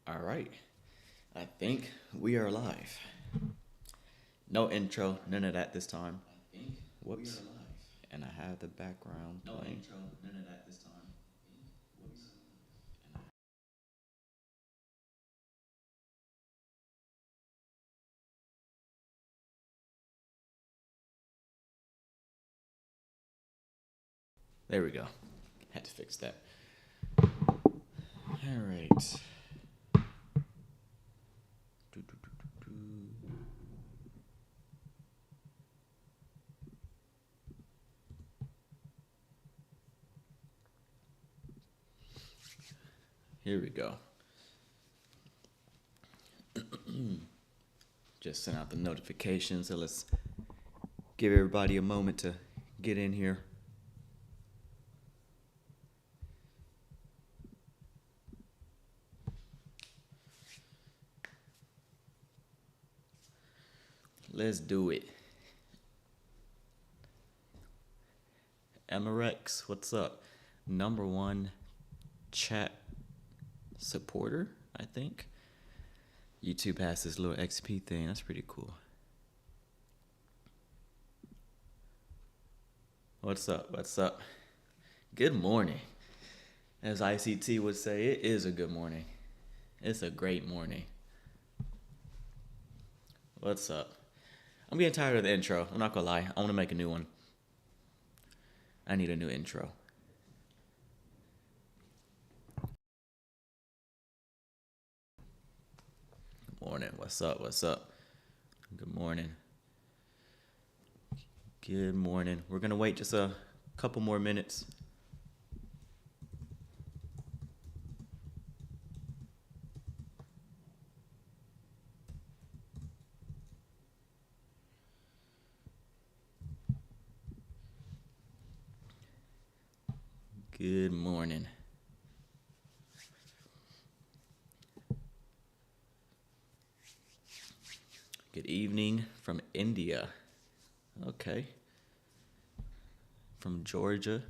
All right. I think we are live. No intro, none of that this time. Whoops. And I have the background playing. There we go. Had to fix that. All right. Here we go. Just sent out the notifications, so let's give everybody a moment to get in here. Let's do it. Amarex, what's up? #1 chat supporter, I think. YouTube has this little XP thing. That's pretty cool. What's up? What's up? Good morning. As ICT would say, it is a good morning. It's a great morning. What's up? I'm getting tired of the intro. I'm not gonna lie. I want to make a new one. I need a new intro. Morning. What's up? What's up? Good morning. Good morning. We're gonna wait just a couple more minutes. Good morning. Good evening from India. Okay. From Georgia.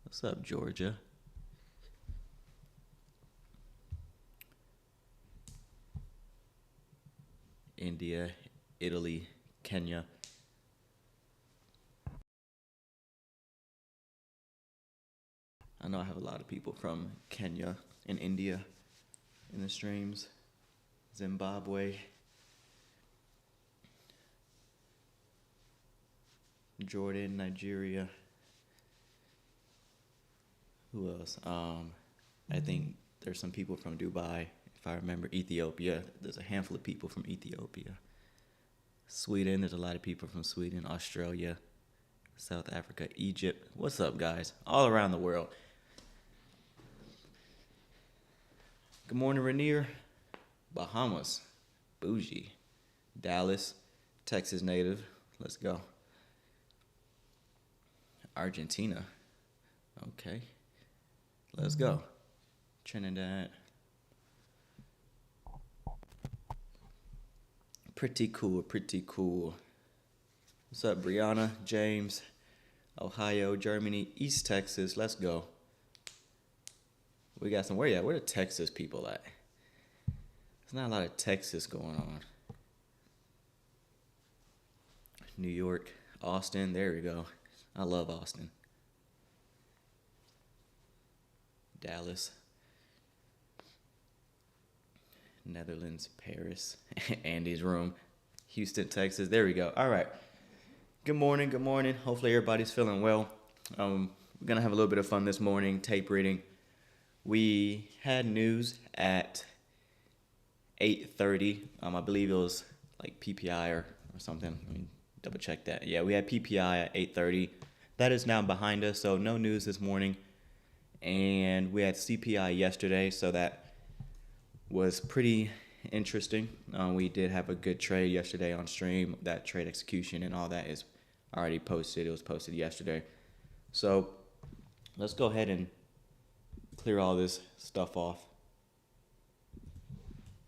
What's up, Georgia? India, Italy, Kenya. I know I have a lot of people from Kenya and India in the streams. Zimbabwe. Jordan, Nigeria. Who else? I think there's some people from Dubai. If I remember, Ethiopia. There's a handful of people from Ethiopia. Sweden. There's a lot of people from Sweden. Australia, South Africa, Egypt. What's up, guys? All around the world. Good morning, Rainier. Bahamas. Bougie. Dallas. Texas native. Let's go. Argentina. Okay. Let's go. Trinidad. Pretty cool, pretty cool. What's up, Brianna, James, Ohio, Germany, East Texas. Let's go. We got some, where you at? Where the Texas people at? There's not a lot of Texas going on. New York, Austin, there we go. I love Austin. Dallas. Netherlands, Paris, Andy's room, Houston, Texas. There we go. All right. Good morning. Good morning. Hopefully everybody's feeling well. We're going to have a little bit of fun this morning, tape reading. We had news at 8:30. I believe it was like PPI or something. Let me double check that. Yeah, we had PPI at 8:30. That is now behind us, so no news this morning. And we had CPI yesterday, so that was pretty interesting. We did have a good trade yesterday on stream. That trade execution and all that is already posted. It was posted yesterday. So let's go ahead and clear all this stuff off.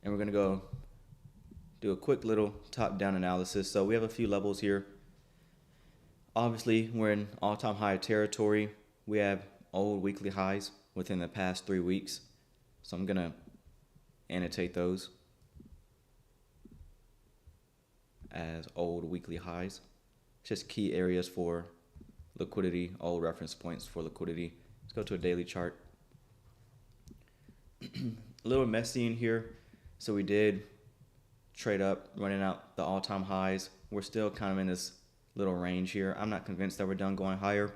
And we're going to go do a quick little top-down analysis. So we have a few levels here. Obviously, we're in all-time high territory. We have old weekly highs within the past 3 weeks. So I'm going to annotate those as old weekly highs. Just key areas for liquidity, all reference points for liquidity. Let's go to a daily chart. A little messy in here. So we did trade up, running out the all-time highs. We're still kind of in this little range here. I'm not convinced that we're done going higher.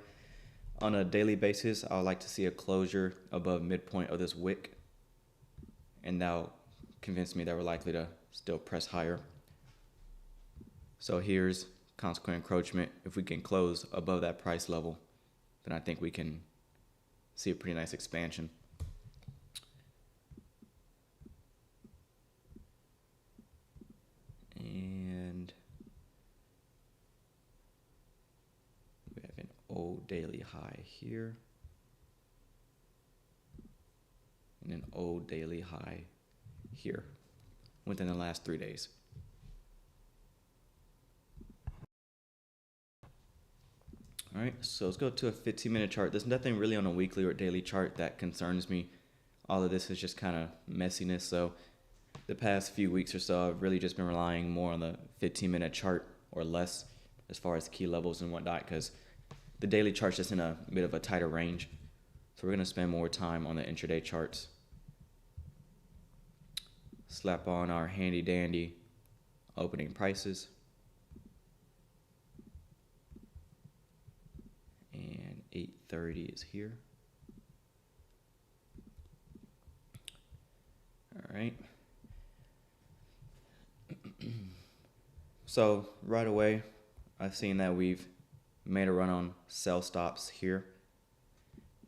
On a daily basis, I would like to see a closure above midpoint of this wick, and that'll convince me that we're likely to still press higher. So here's consequent encroachment. If we can close above that price level, then I think we can see a pretty nice expansion. And we have an old daily high here and an old daily high here within the last 3 days. All right, so let's go to a 15-minute chart. There's nothing really on a weekly or daily chart that concerns me. All of this is just kind of messiness. So the past few weeks or so, I've really just been relying more on the 15-minute chart or less as far as key levels and whatnot, because the daily chart's just in a bit of a tighter range. So we're going to spend more time on the intraday charts. Slap on our handy dandy opening prices. And 830 is here. All right. So right away, I've seen that we've made a run on sell stops here,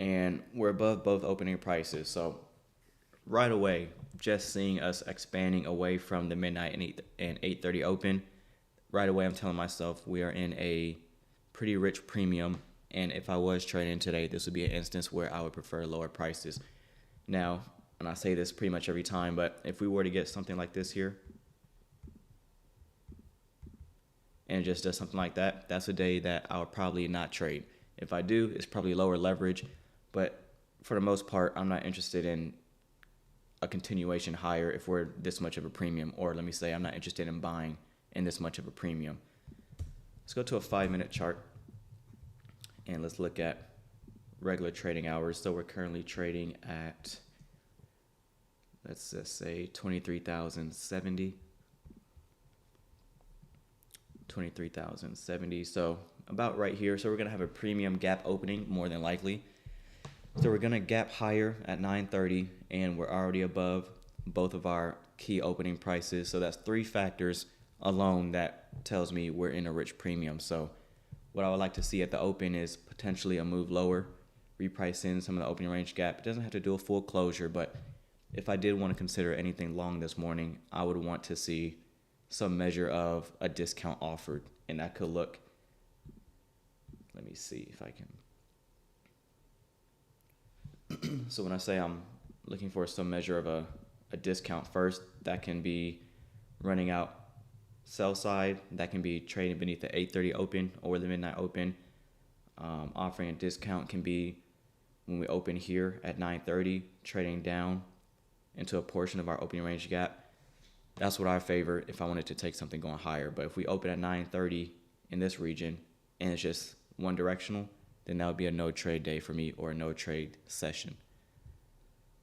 and we're above both opening prices. So right away, just seeing us expanding away from the midnight and 8:30 open, right away I'm telling myself we are in a pretty rich premium. And if I was trading today, this would be an instance where I would prefer lower prices. Now, and I say this pretty much every time, but if we were to get something like this here, and it just does something like that, that's a day that I would probably not trade. If I do, it's probably lower leverage, but for the most part, I'm not interested in a continuation higher if we're this much of a premium, or let me say I'm not interested in buying in this much of a premium. Let's go to a 5-minute chart. And let's look at regular trading hours. So we're currently trading at, let's just say 23,070. 23,070. So about right here. So we're going to have a premium gap opening more than likely. So we're going to gap higher at 930, and we're already above both of our key opening prices. So that's 3 factors alone that tells me we're in a rich premium. So what I would like to see at the open is potentially a move lower, reprice in some of the opening range gap. It doesn't have to do a full closure, but if I did want to consider anything long this morning, I would want to see some measure of a discount offered. And that could look, let me see if I can. So when I say I'm looking for some measure of a discount first, that can be running out sell side, that can be trading beneath the 8:30 open or the midnight open. Offering a discount can be when we open here at 9:30, trading down into a portion of our opening range gap. That's what I favor if I wanted to take something going higher. But if we open at 9:30 in this region and it's just one directional, then that would be a no trade day for me, or a no trade session.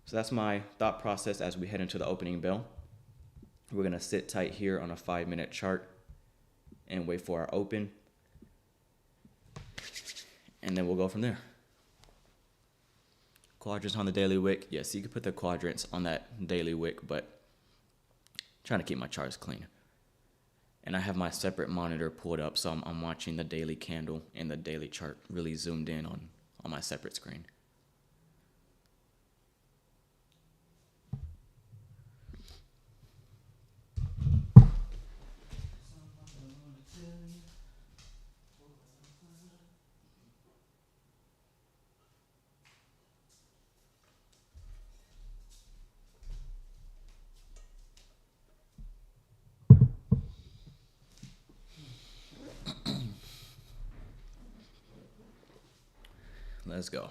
So that's my thought process as we head into the opening bell. We're going to sit tight here on a 5-minute chart and wait for our open. And then we'll go from there. Quadrants on the daily wick. Yes, you can put the quadrants on that daily wick, but I'm trying to keep my charts clean. And I have my separate monitor pulled up, so I'm watching the daily candle and the daily chart really zoomed in on my separate screen. Let's go.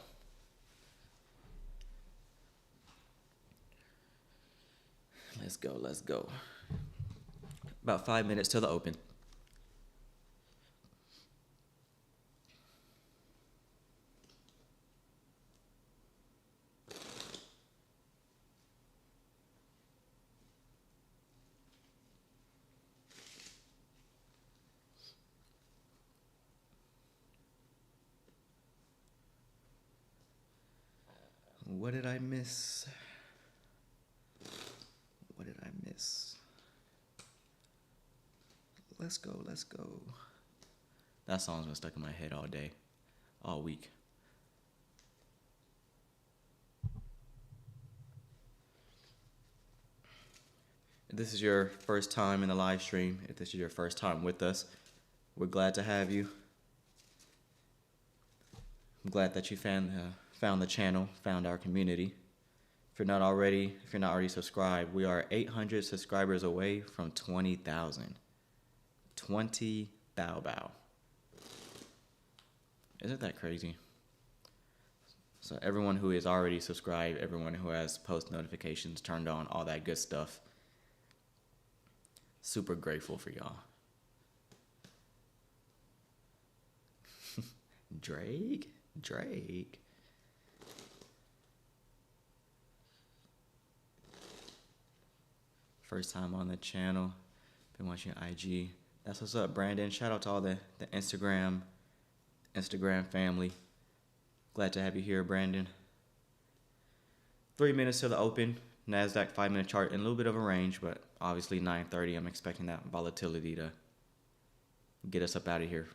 go, let's go. About 5 minutes till the open. What did I miss? What did I miss? Let's go, let's go. That song's been stuck in my head all day, all week. If this is your first time in the live stream, if this is your first time with us, we're glad to have you. I'm glad that you found the channel, found our community. If you're not already subscribed, we are 800 subscribers away from 20,000. 20 thou. Isn't that crazy? So everyone who is already subscribed, everyone who has post notifications turned on, all that good stuff. Super grateful for y'all. Drake. First time on the channel. Been watching IG. That's what's up, Brandon. Shout out to all the Instagram family. Glad to have you here, Brandon. 3 minutes to the open. NASDAQ 5-minute chart in a little bit of a range, but obviously 9:30. I'm expecting that volatility to get us up out of here.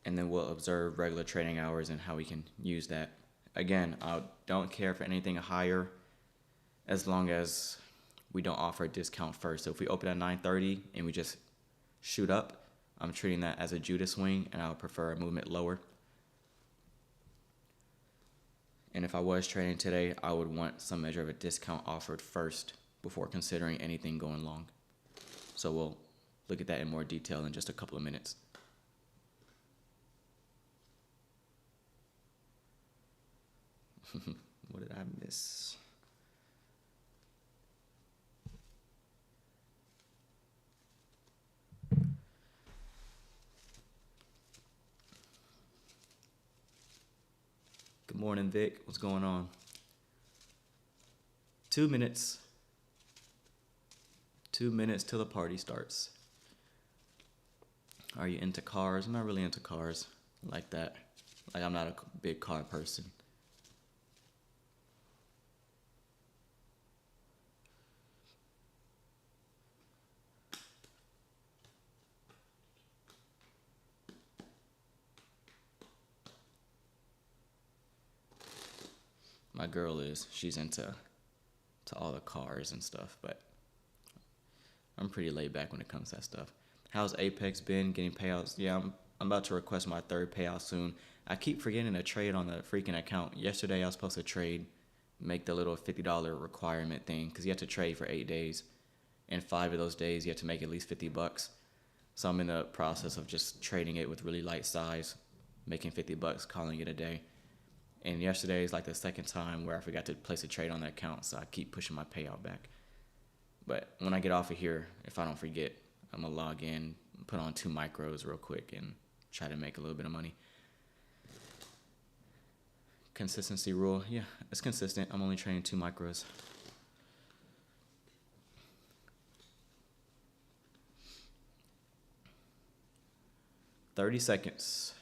And then we'll observe regular trading hours and how we can use that. Again, I don't care for anything higher as long as we don't offer a discount first. So if we open at 9:30 and we just shoot up, I'm treating that as a Judas swing, and I would prefer a movement lower. And if I was trading today, I would want some measure of a discount offered first before considering anything going long. So we'll look at that in more detail in just a couple of minutes. What did I miss? Good morning, Vic. What's going on? 2 minutes. 2 minutes till the party starts. Are you into cars? I'm not really into cars like that. Like, I'm not a big car person. My girl she's into all the cars and stuff, but I'm pretty laid back when it comes to that stuff. How's Apex been getting payouts? Yeah, I'm about to request my third payout soon. I keep forgetting to trade on the freaking account. Yesterday I was supposed to trade, make the little $50 requirement thing, because you have to trade for 8 days. And 5 of those days you have to make at least $50. So I'm in the process of just trading it with really light size, making $50, calling it a day. And yesterday is like the second time where I forgot to place a trade on that account, so I keep pushing my payout back. But when I get off of here, if I don't forget, I'm going to log in, put on 2 micros real quick, and try to make a little bit of money. Consistency rule, yeah, it's consistent. I'm only trading 2 micros. $30.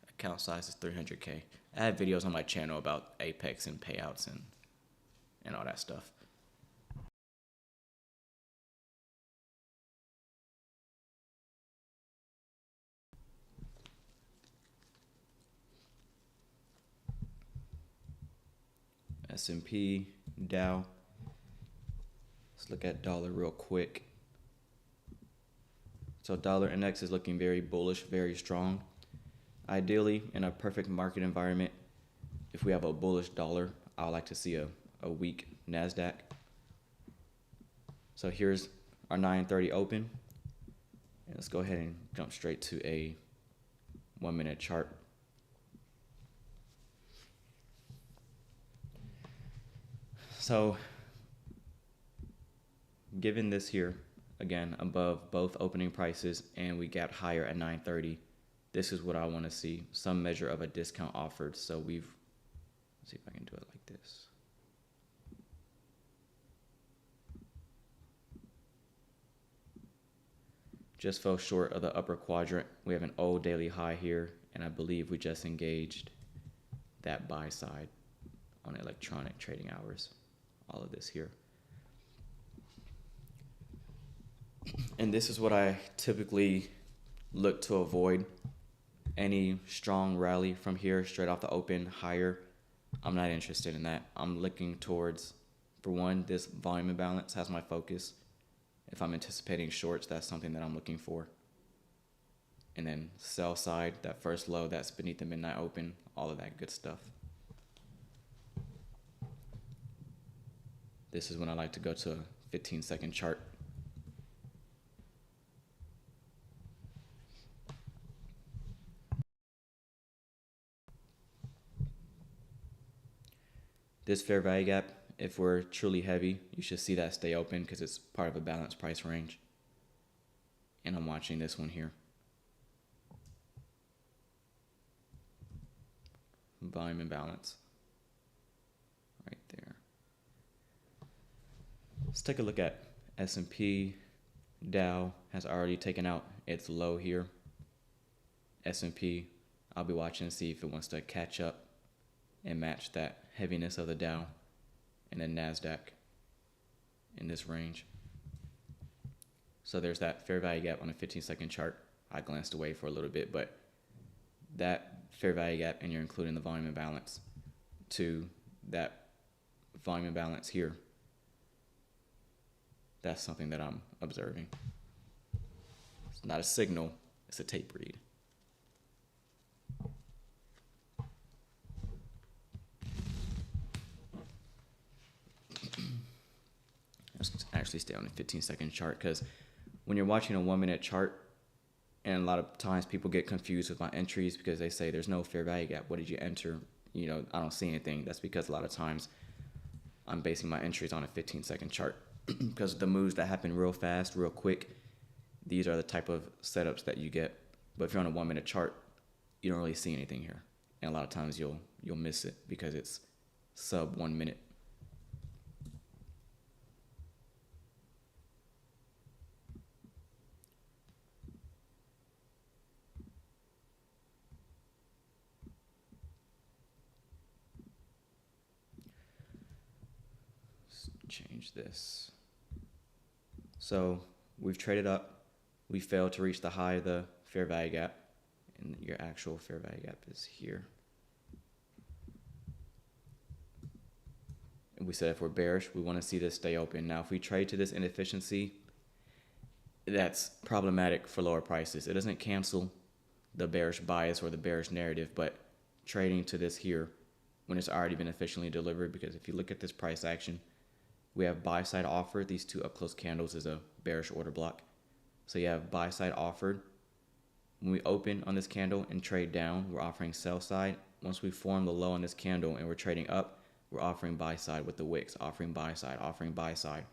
Account size is 300K. I have videos on my channel about Apex and payouts and all that stuff. S&P, Dow. Let's look at dollar real quick. So dollar index is looking very bullish, very strong. Ideally, in a perfect market environment, if we have a bullish dollar, I would like to see a weak NASDAQ. So here's our 9:30 open. And let's go ahead and jump straight to a 1-minute chart. So given this here, again, above both opening prices and we got higher at 9:30, this is what I want to see, some measure of a discount offered. So let's see if I can do it like this. Just fell short of the upper quadrant. We have an old daily high here, and I believe we just engaged that buy side on electronic trading hours. All of this here. And this is what I typically look to avoid. Any strong rally from here straight off the open higher, I'm not interested in that. I'm looking towards, for one, this volume imbalance has my focus. If I'm anticipating shorts, that's something that I'm looking for. And then sell side, that first low that's beneath the midnight open, all of that good stuff. This is when I like to go to a 15-second chart. This fair value gap, if we're truly heavy, you should see that stay open because it's part of a balanced price range. And I'm watching this one here. Volume imbalance. Right there. Let's take a look at S&P. Dow has already taken out its low here. S&P, I'll be watching to see if it wants to catch up and match that heaviness of the Dow, and then NASDAQ in this range. So there's that fair value gap on a 15-second chart. I glanced away for a little bit, but that fair value gap, and you're including the volume imbalance to that volume imbalance here, that's something that I'm observing. It's not a signal, it's a tape read. Let's actually stay on a 15-second chart, because when you're watching a 1-minute chart, and a lot of times people get confused with my entries because they say there's no fair value gap. What did you enter? You know, I don't see anything. That's because a lot of times I'm basing my entries on a 15-second chart because the moves that happen real fast, real quick, these are the type of setups that you get. But if you're on a 1-minute chart, you don't really see anything here. And a lot of times you'll miss it because it's sub 1 minute. Change this. So we've traded up. We failed to reach the high of the fair value gap, and your actual fair value gap is here. And we said if we're bearish, we want to see this stay open. Now, if we trade to this inefficiency, that's problematic for lower prices. It doesn't cancel the bearish bias or the bearish narrative, but trading to this here when it's already been efficiently delivered, because if you look at this price action, we have buy side offered. These two up close candles is a bearish order block. So you have buy side offered. When we open on this candle and trade down, we're offering sell side. Once we form the low on this candle and we're trading up, we're offering buy side with the wicks, offering buy side, offering buy side.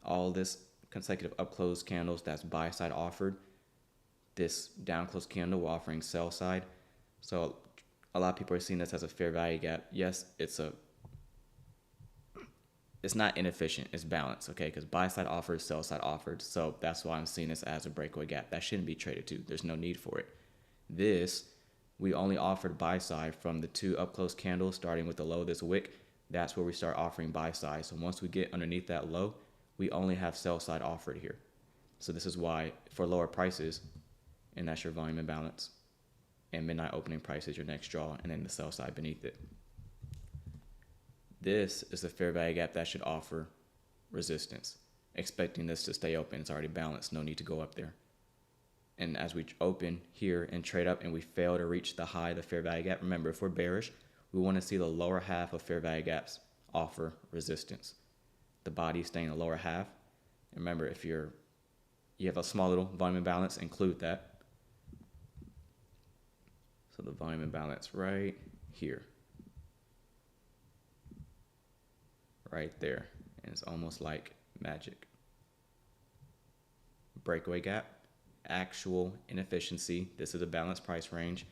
All this consecutive up close candles, that's buy side offered. This down close candle, we're offering sell side. So a lot of people are seeing this as a fair value gap. Yes, it's not inefficient, it's balanced, okay? Because buy side offered, sell side offered. So that's why I'm seeing this as a breakaway gap. That shouldn't be traded to. There's no need for it. This, we only offered buy side from the two up close candles, starting with the low of this wick. That's where we start offering buy side. So once we get underneath that low, we only have sell side offered here. So this is why for lower prices, and that's your volume imbalance, and midnight opening price is your next draw, and then the sell side beneath it. This is the fair value gap that should offer resistance. Expecting this to stay open, it's already balanced, no need to go up there. And as we open here and trade up and we fail to reach the high of the fair value gap, remember, if we're bearish, we want to see the lower half of fair value gaps offer resistance. The body staying in the lower half. And remember, if you have a small little volume imbalance, include that. So the volume imbalance right here. Right there, and it's almost like magic. breakaway gap, actual inefficiency. This is a balanced price range.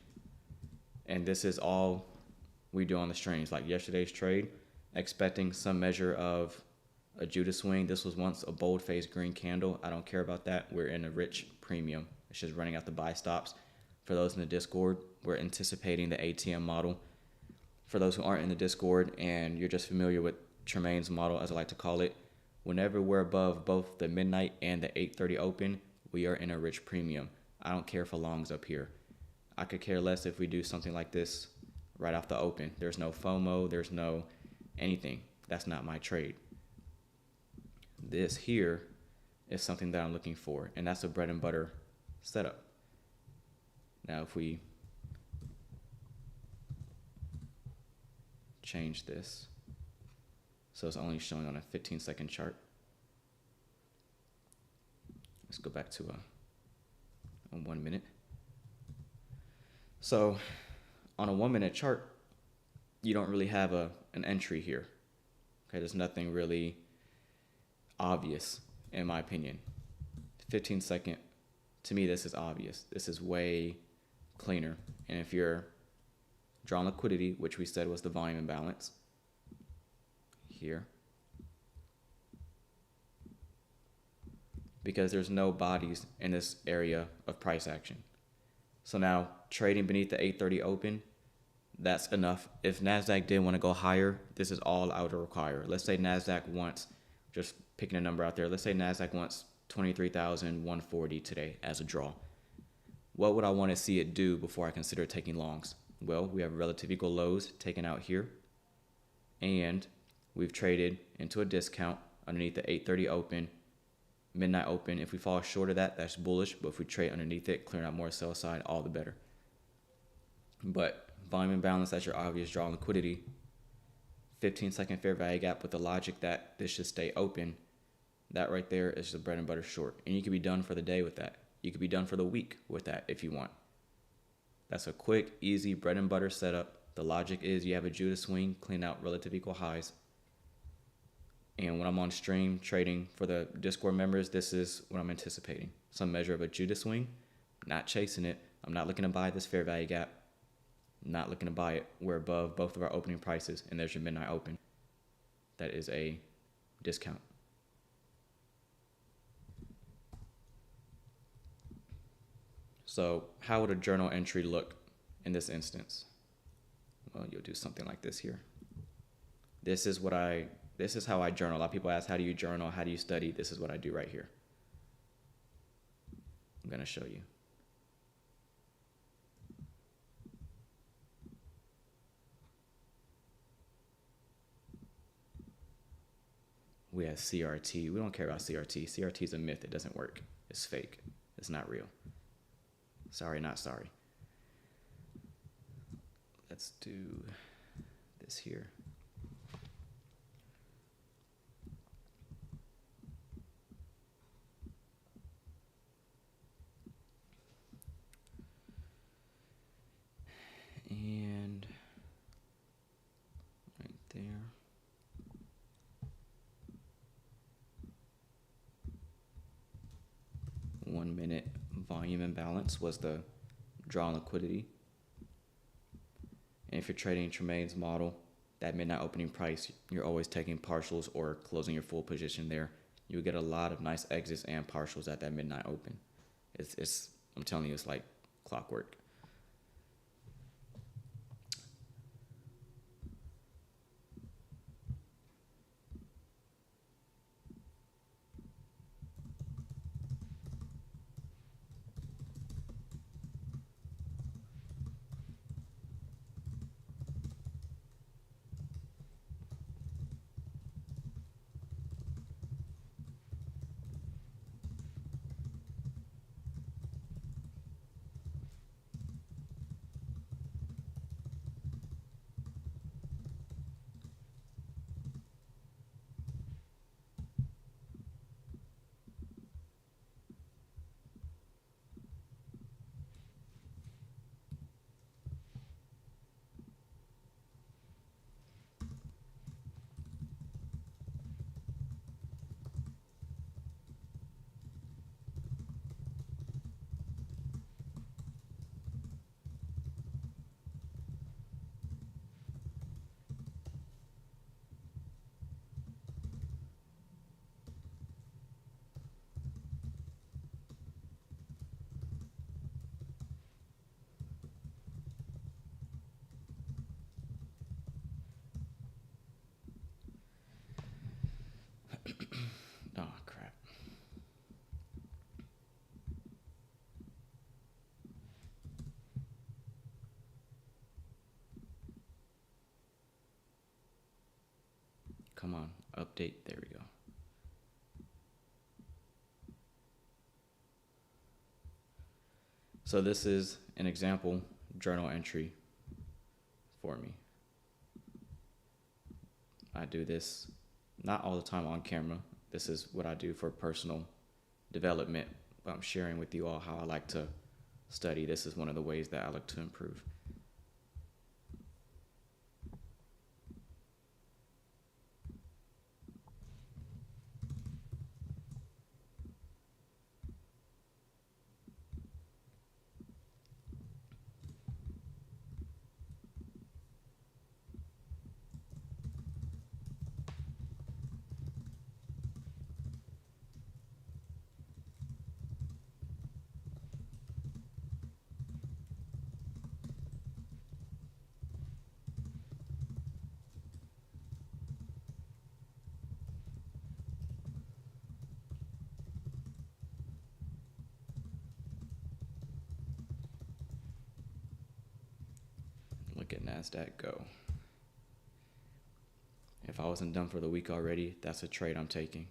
And this is all we do on the streams. Like yesterday's trade, expecting some measure of a Judas swing. This was once a bold-faced green candle. I don't care about that. We're in a rich premium. It's just running out the buy stops. For those in the Discord, we're anticipating the ATM model. For those who aren't in the Discord and you're just familiar with Tremaine's model, as I like to call it, whenever we're above both the midnight and the 8:30 open, we are in a rich premium. I don't care for longs up here. I could care less if we do something like this right off the open. There's no FOMO, there's no anything. That's not my trade. This here is something that I'm looking for, and that's a bread and butter setup. Now if we change this so it's only showing on a 15-second chart. Let's go back to a 1 minute. So on a 1 minute chart, you don't really have an entry here. Okay, there's nothing really obvious in my opinion. 15-second, to me this is obvious. This is way cleaner. And if you're drawing liquidity, which we said was the volume imbalance here, because there's no bodies in this area of price action. So now trading beneath the 8:30 open, that's enough. If NASDAQ did want to go higher, this is all I would require. Let's say NASDAQ wants, just picking a number out there, let's say NASDAQ wants 23,140 today as a draw. What would I want to see it do before I consider taking longs? Well, we have relative equal lows taken out here, and we've traded into a discount underneath the 8:30 open, midnight open. If we fall short of that, that's bullish, but if we trade underneath it, clearing out more sell side, all the better. But volume imbalance, that's your obvious draw liquidity. 15-second fair value gap with the logic that this should stay open. That right there is the bread and butter short. And you could be done for the day with that. You could be done for the week with that if you want. That's a quick, easy bread and butter setup. The logic is you have a Judas swing, clean out relative equal highs. And when I'm on stream trading for the Discord members, this is what I'm anticipating. Some measure of a Judas swing, not chasing it. I'm not looking to buy this fair value gap. Not looking to buy it. We're above both of our opening prices, and there's your midnight open. That is a discount. So how would a journal entry look in this instance? Well, you'll do something like this here. This is how I journal. A lot of people ask, how do you journal? How do you study? This is what I do right here. I'm going to show you. We have CRT. We don't care about CRT. CRT is a myth. It doesn't work. It's fake. It's not real. Sorry, not sorry. Let's do this here. And right there. One minute volume imbalance was the draw liquidity. And if you're trading Tremaine's model, that midnight opening price, you're always taking partials or closing your full position there. You'll get a lot of nice exits and partials at that midnight open. I'm telling you, it's like clockwork. Come on, update. There we go. So this is an example journal entry for me. I do this not all the time on camera. This is what I do for personal development, but I'm sharing with you all how I like to study. This is one of the ways that I like to improve. Look at NASDAQ go. If I wasn't done for the week already, that's a trade I'm taking.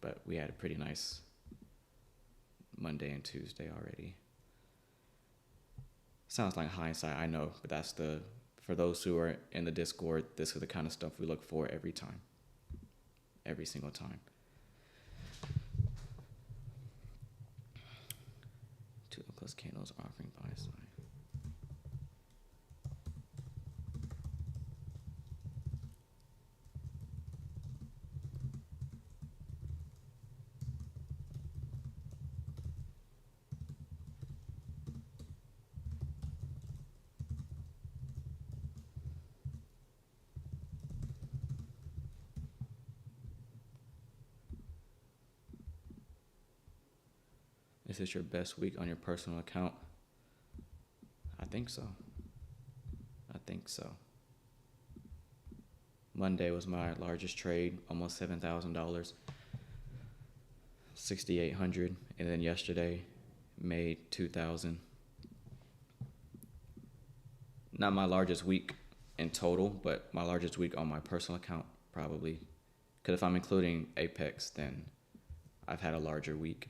But we had a pretty nice Monday and Tuesday already. Sounds like hindsight, I know, but that's for those who are in the Discord, this is the kind of stuff we look for every time. Every single time. 2 close candles offering buy side. Is this your best week on your personal account? I think so. I think so. Monday was my largest trade, almost $7,000, 6,800, and then yesterday made 2,000. Not my largest week in total, but my largest week on my personal account probably. Because if I'm including Apex, then I've had a larger week.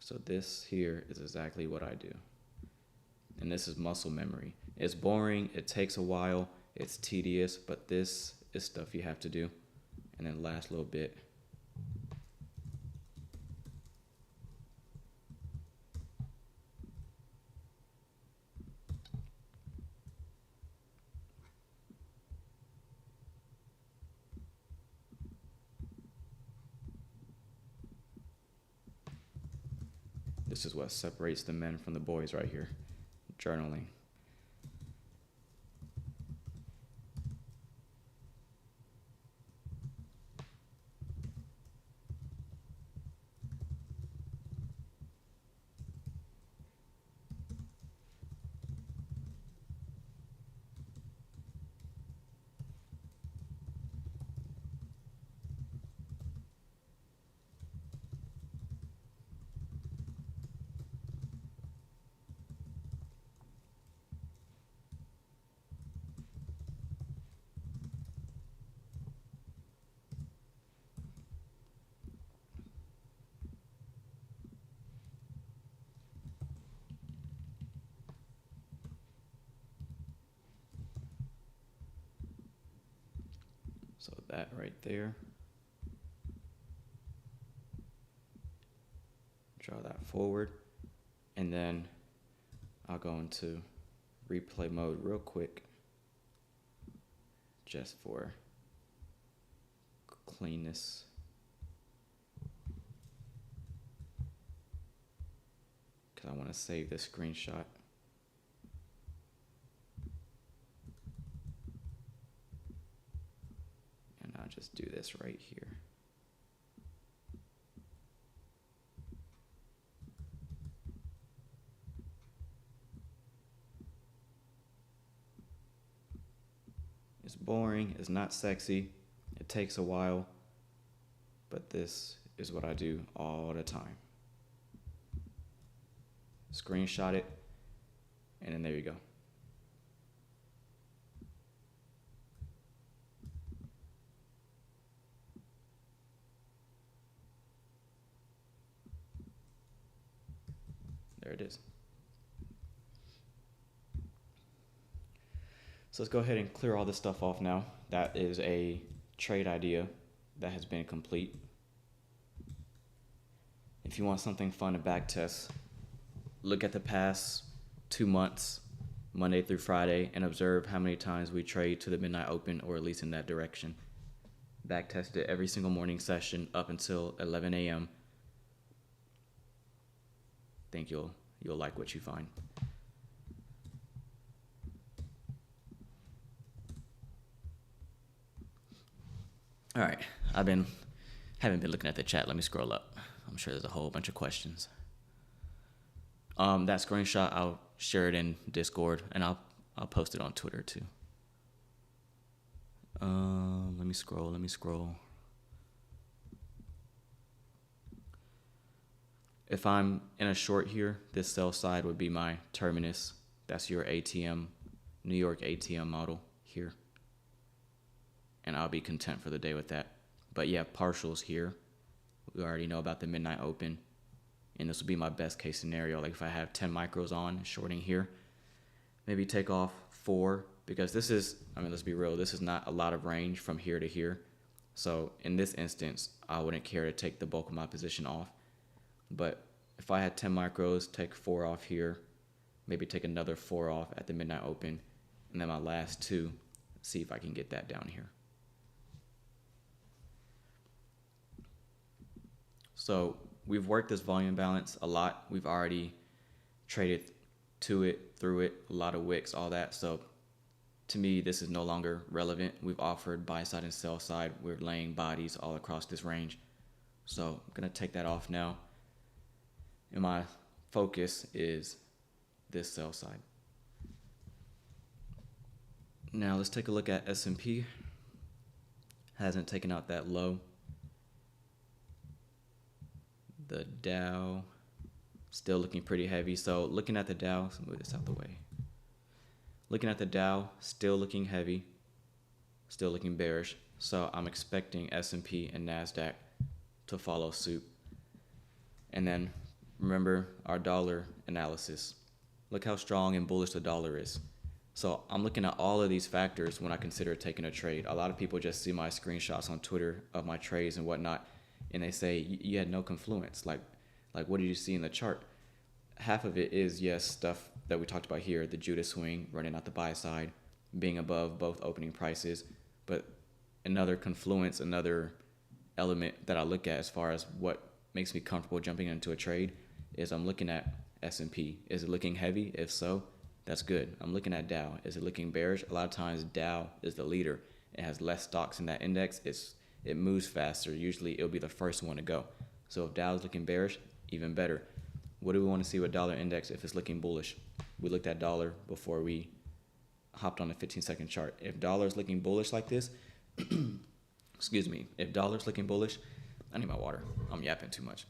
So this here is exactly what I do. And this is muscle memory. It's boring, it takes a while, it's tedious, but this is stuff you have to do. And then last little bit. This is what separates the men from the boys right here. Journaling. So that right there. Draw that forward. And then I'll go into replay mode real quick. Just for cleanness. Because I want to save this screenshot. And I'll just do this right here. It's boring. It's not sexy. It takes a while. But this is what I do all the time. Screenshot it, and then there you go. There it is. So let's go ahead and clear all this stuff off now. That is a trade idea that has been complete. If you want something fun to back test, look at the past 2 months, Monday through Friday, and observe how many times we trade to the midnight open, or at least in that direction. Back test it every single morning session up until 11 a.m. Think you'll like what you find. All right, haven't been looking at the chat. Let me scroll up. I'm sure there's a whole bunch of questions. That screenshot, I'll share it in Discord, and I'll post it on Twitter too. Let me scroll. If I'm in a short here, this sell side would be my terminus. That's your ATM, New York ATM model here. And I'll be content for the day with that. But yeah, partials here. We already know about the midnight open. And this will be my best case scenario. Like if I have 10 micros on, shorting here, maybe take off 4, because this is, I mean, let's be real, this is not a lot of range from here to here. So in this instance, I wouldn't care to take the bulk of my position off. But if I had 10 micros, take 4 off here, maybe take another 4 off at the midnight open, and then my last 2, see if I can get that down here. So we've worked this volume balance a lot. We've already traded to it, through it, a lot of wicks, all that. So to me, this is no longer relevant. We've offered buy side and sell side. We're laying bodies all across this range. So I'm gonna take that off now. And my focus is this sell side. Now let's take a look at S&P. Hasn't taken out that low. The Dow still looking pretty heavy. So looking at the Dow, let's move this out the way. Looking at the Dow, still looking heavy, still looking bearish. So I'm expecting S&P and NASDAQ to follow suit. And then remember our dollar analysis. Look how strong and bullish the dollar is. So I'm looking at all of these factors when I consider taking a trade. A lot of people just see my screenshots on Twitter of my trades and whatnot, and they say, you had no confluence. Like what did you see in the chart? Half of it is, yes, stuff that we talked about here, the Judas swing, running out the buy side, being above both opening prices. But another confluence, another element that I look at as far as what makes me comfortable jumping into a trade is I'm looking at S&P. Is it looking heavy? If so, that's good. I'm looking at Dow. Is it looking bearish? A lot of times Dow is the leader. It has less stocks in that index. It moves faster. Usually it'll be the first one to go. So if Dow is looking bearish, even better. What do we want to see with dollar index if it's looking bullish? We looked at dollar before we hopped on the 15-second chart. If dollar is looking bullish like this, excuse me, if dollar is looking bullish, I need my water. I'm yapping too much.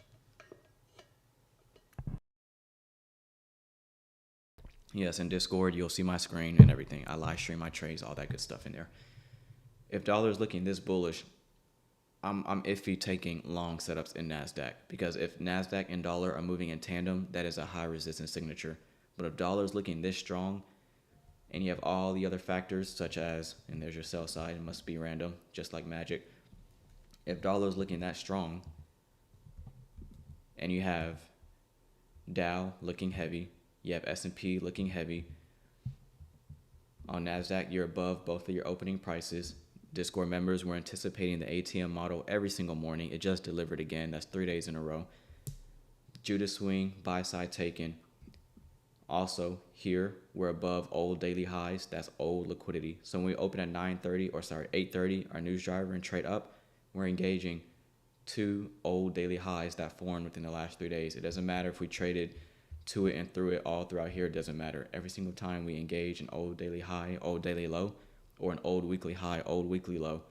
Yes, in Discord, you'll see my screen and everything. I live stream my trades, all that good stuff in there. If dollar is looking this bullish, I'm iffy taking long setups in NASDAQ, because if NASDAQ and dollar are moving in tandem, that is a high resistance signature. But if dollar is looking this strong and you have all the other factors such as, and there's your sell side, it must be random, just like magic. If dollar is looking that strong and you have Dow looking heavy, you have S&P looking heavy, on NASDAQ you're above both of your opening prices. Discord members were anticipating the ATM model every single morning. It just delivered again. That's 3 days in a row. Judas swing, buy side taken. Also here, we're above old daily highs. That's old liquidity. So when we open at 8:30, our news driver and trade up, we're engaging 2 old daily highs that formed within the last 3 days. It doesn't matter if we traded to it and through it all throughout here. It doesn't matter. Every single time we engage an old daily high, old daily low, or an old weekly high, old weekly low.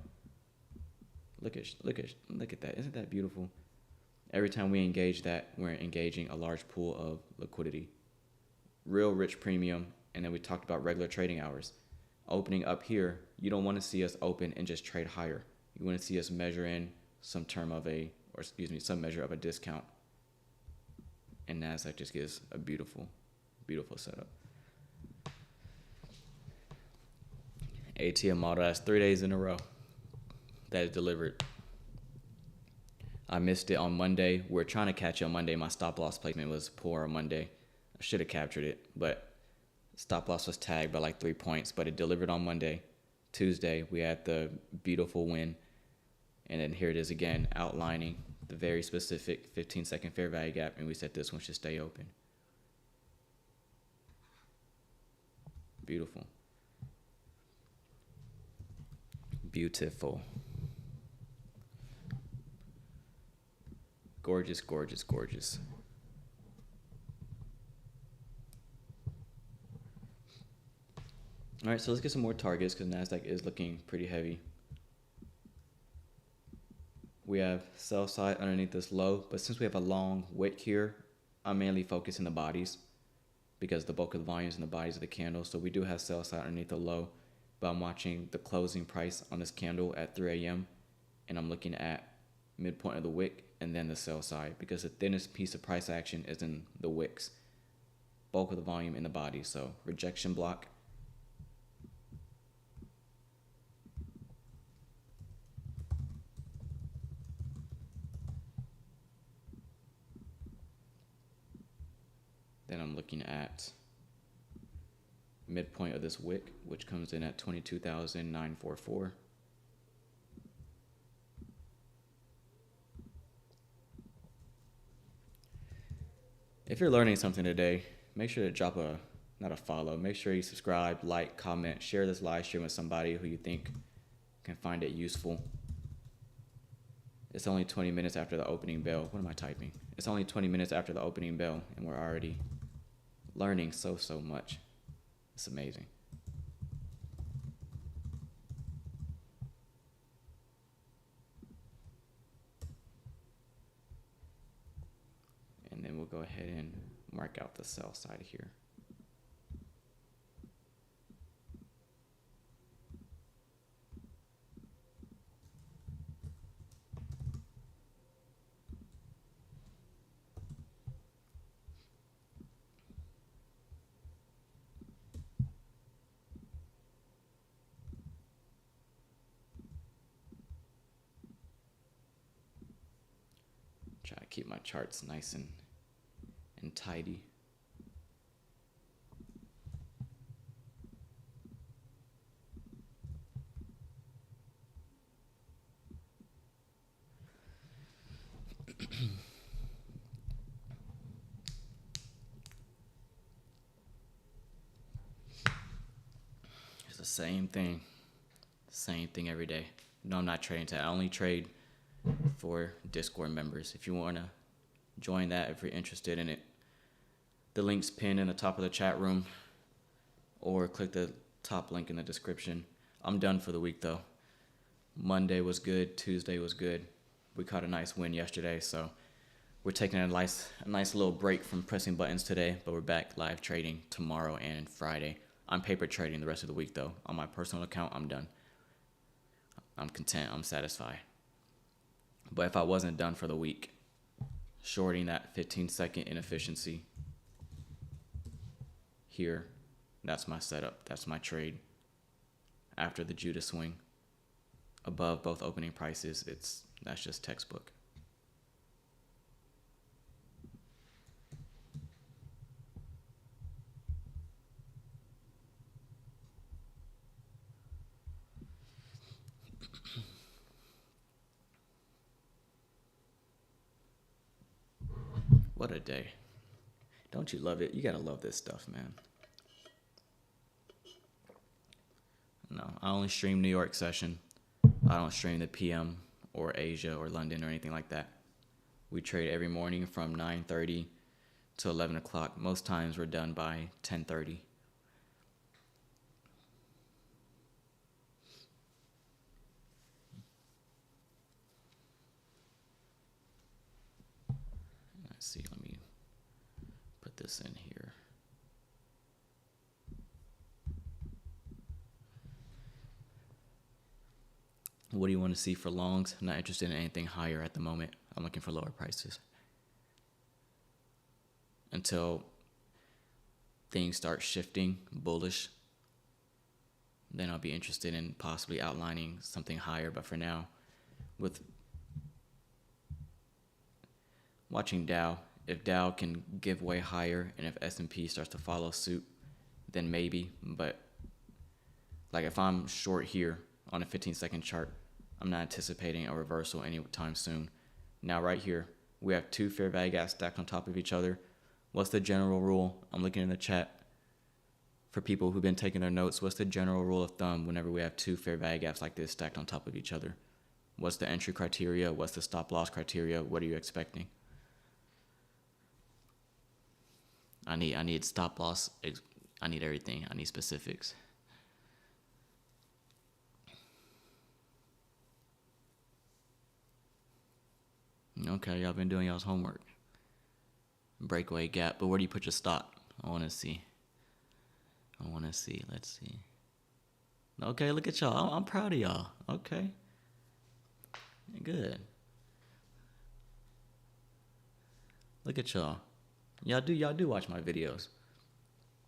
Look at that. Isn't that beautiful? Every time we engage that, we're engaging a large pool of liquidity. Real rich premium. And then we talked about regular trading hours. Opening up here, you don't want to see us open and just trade higher. You want to see us measure in some measure of a discount. And NASDAQ just gives a beautiful, beautiful setup. ATM model, that's 3 days in a row that is delivered. I missed it on Monday. We're trying to catch it on Monday. My stop loss placement was poor on Monday. I should have captured it, but stop loss was tagged by like 3 points, but it delivered on Monday. Tuesday, we had the beautiful win. And then here it is again, outlining the very specific 15-second fair value gap, and we said this one should stay open. Beautiful. Beautiful. Gorgeous, gorgeous, gorgeous. All right, so let's get some more targets because NASDAQ is looking pretty heavy. We have sell side underneath this low, but since we have a long wick here, I'm mainly focusing the bodies because the bulk of the volume is in the bodies of the candle. So we do have sell side underneath the low, but I'm watching the closing price on this candle at 3 a.m. and I'm looking at midpoint of the wick and then the sell side because the thinnest piece of price action is in the wicks. Bulk of the volume in the body, so rejection block. Then I'm looking at midpoint of this wick, which comes in at 22,944. If you're learning something today, make sure to drop not a follow, make sure you subscribe, like, comment, share this live stream with somebody who you think can find it useful. It's only 20 minutes after the opening bell. What am I typing? It's only 20 minutes after the opening bell, and we're already learning so much. It's amazing. And then we'll go ahead and mark out the sell side here. Try to keep my charts nice and tidy. It's the same thing every day. No, I'm not trading today. I only trade for Discord members. If you want to join that, if you're interested in it, the link's pinned in the top of the chat room, or click the top link in the description. I'm done for the week though. Monday was good, Tuesday was good. We caught a nice win yesterday, so we're taking a nice little break from pressing buttons today, but we're back live trading tomorrow and Friday. I'm paper trading the rest of the week though. On my personal account, I'm done. I'm content, I'm satisfied. But if I wasn't done for the week, shorting that 15-second inefficiency here, that's my setup, that's my trade. After the Judas swing, above both opening prices, that's just textbook. What a day. Don't you love it? You gotta love this stuff, man. No, I only stream New York session. I don't stream the PM or Asia or London or anything like that. We trade every morning from 9:30 to 11 o'clock. Most times we're done by 10:30. Let's see, let me put this in here. What do you want to see for longs? I'm not interested in anything higher at the moment. I'm looking for lower prices until things start shifting bullish. Then I'll be interested in possibly outlining something higher. But for now, with watching Dow, if Dow can give way higher and if S&P starts to follow suit, then maybe. But like if I'm short here on a 15-second chart, I'm not anticipating a reversal anytime soon. Now right here, we have two fair value gaps stacked on top of each other. What's the general rule? I'm looking in the chat for people who've been taking their notes. What's the general rule of thumb whenever we have two fair value gaps like this stacked on top of each other? What's the entry criteria? What's the stop loss criteria? What are you expecting? I need stop loss. I need everything. I need specifics. Okay, y'all been doing y'all's homework. Breakaway gap, but where do you put your stop? I want to see. Let's see. Okay, look at y'all. I'm proud of y'all. Okay. Good. Look at y'all. Y'all do watch my videos.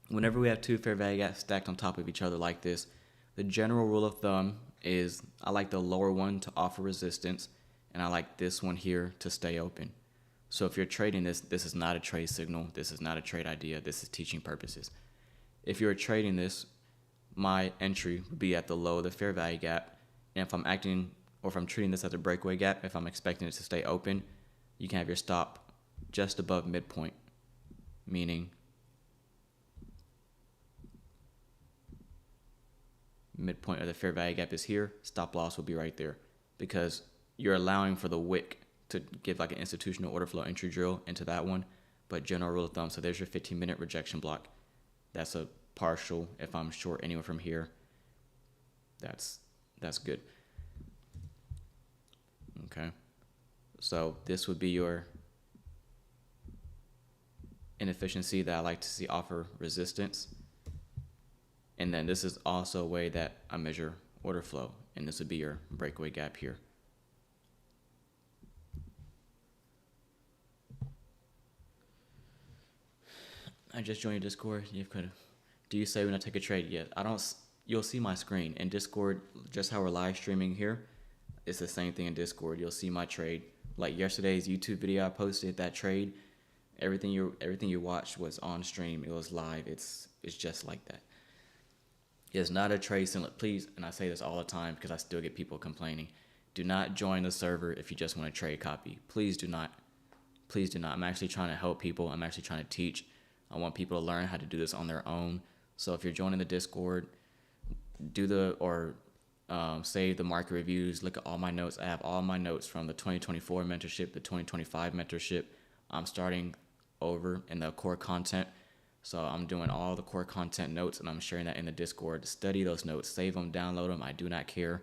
Whenever we have two fair value gaps stacked on top of each other like this, the general rule of thumb is I like the lower one to offer resistance, and I like this one here to stay open. So if you're trading this, this is not a trade signal. This is not a trade idea. This is teaching purposes. If you're trading this, my entry would be at the low of the fair value gap. And if I'm acting, or if I'm treating this as a breakaway gap, if I'm expecting it to stay open, you can have your stop just above midpoint, meaning midpoint of the fair value gap is here, stop loss will be right there, because you're allowing for the wick to give like an institutional order flow entry drill into that one. But general rule of thumb, so there's your 15-minute rejection block. That's a partial. If I'm short anywhere from here, that's good. Okay, so this would be your inefficiency that I like to see offer resistance. And then this is also a way that I measure order flow, and this would be your breakaway gap here. I just joined your Discord. Do you say when I take a trade? Yeah, I don't. You'll see my screen in Discord. Just how we're live streaming here, it's the same thing in Discord. You'll see my trade. Like yesterday's YouTube video I posted, that trade, everything you watched was on stream. It was live. It's just like that. It's not a trade signal. Please, and I say this all the time because I still get people complaining. Do not join the server if you just want to trade copy. Please do not. Please do not. I'm actually trying to help people. I'm actually trying to teach. I want people to learn how to do this on their own. So if you're joining the Discord, save the market reviews. Look at all my notes. I have all my notes from the 2024 mentorship, the 2025 mentorship. I'm starting over in the core content. So I'm doing all the core content notes and I'm sharing that in the Discord. Study those notes, save them, download them. I do not care.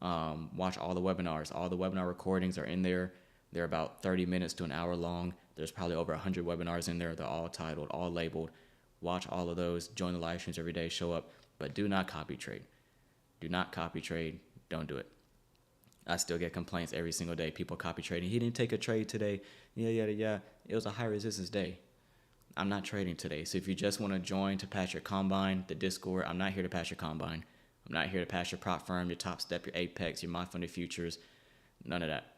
Watch all the webinars. All the webinar recordings are in there. They're about 30 minutes to an hour long. There's probably over 100 webinars in there. They're all titled, all labeled. Watch all of those. Join the live streams every day. Show up. But do not copy trade. Do not copy trade. Don't do it. I still get complaints every single day. People copy trading. He didn't take a trade today. Yeah. It was a high resistance day. I'm not trading today. So if you just want to join to pass your combine, the Discord, I'm not here to pass your combine. I'm not here to pass your prop firm, your top step, your apex, your mind-funded futures. None of that.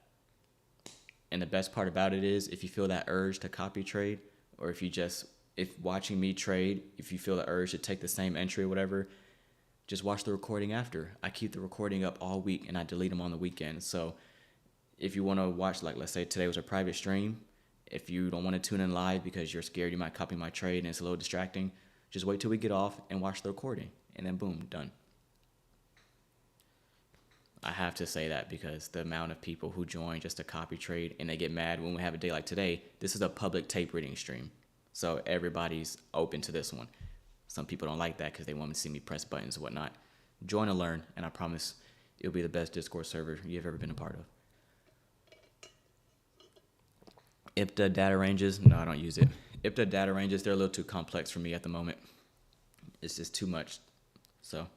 And the best part about it is if you feel that urge to copy trade, or if watching me trade, if you feel the urge to take the same entry or whatever, just watch the recording after. I keep the recording up all week and I delete them on the weekend. So if you want to watch, like let's say today was a private stream, if you don't want to tune in live because you're scared you might copy my trade and it's a little distracting, just wait till we get off and watch the recording and then boom, done. I have to say that because the amount of people who join just to copy trade and they get mad when we have a day like today. This is a public tape reading stream, so everybody's open to this one. Some people don't like that because they want to see me press buttons and whatnot. Join and learn, and I promise it'll be the best Discord server you've ever been a part of. IPTA data ranges, no, I don't use it. IPTA data ranges, they're a little too complex for me at the moment. It's just too much. So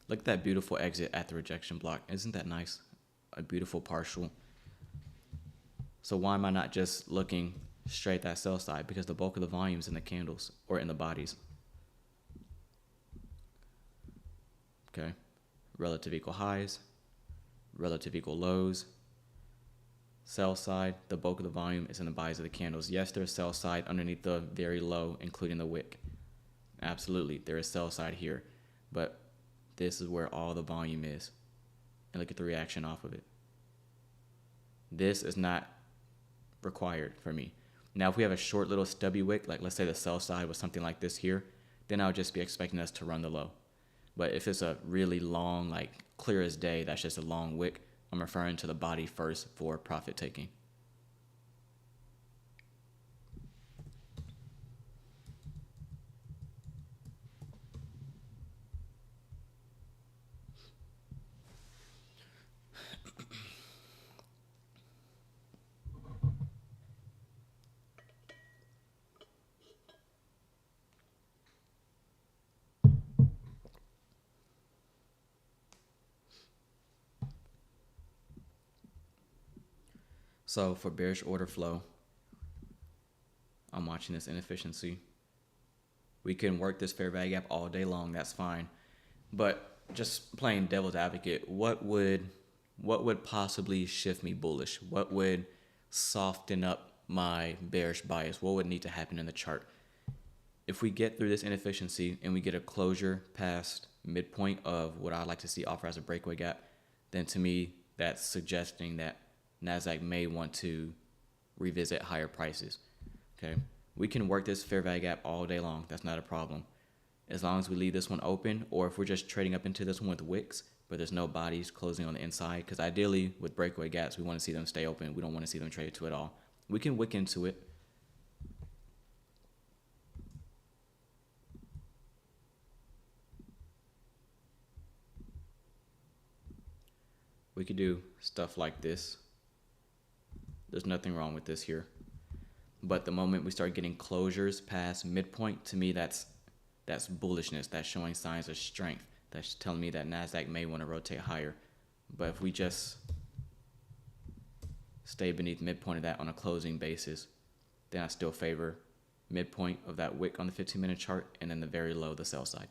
look at that beautiful exit at the rejection block. Isn't that nice? A beautiful partial. So why am I not just looking straight at that sell side? Because the bulk of the volume's in the candles or in the bodies. Okay. Relative equal highs, relative equal lows. Sell side, the bulk of the volume is in the bodies of the candles. Yes, there's sell side underneath the very low, including the wick. Absolutely, there is sell side here. But this is where all the volume is. And look at the reaction off of it. This is not required for me. Now, if we have a short little stubby wick, like let's say the sell side was something like this here, then I would just be expecting us to run the low. But if it's a really long, like clear as day, that's just a long wick, I'm referring to the body first for profit taking. So for bearish order flow, I'm watching this inefficiency. We can work this fair value gap all day long, that's fine. But just playing devil's advocate, what would possibly shift me bullish? What would soften up my bearish bias? What would need to happen in the chart? If we get through this inefficiency and we get a closure past midpoint of what I'd like to see offer as a breakaway gap, then to me, that's suggesting that NASDAQ may want to revisit higher prices. Okay, we can work this fair value gap all day long. That's not a problem. As long as we leave this one open, or if we're just trading up into this one with wicks, but there's no bodies closing on the inside, because ideally with breakaway gaps, we want to see them stay open. We don't want to see them trade to at all. We can wick into it. We could do stuff like this. There's nothing wrong with this here. But the moment we start getting closures past midpoint, to me that's bullishness. That's showing signs of strength. That's telling me that NASDAQ may want to rotate higher. But if we just stay beneath midpoint of that on a closing basis, then I still favor midpoint of that wick on the 15-minute chart and then the very low, the sell side.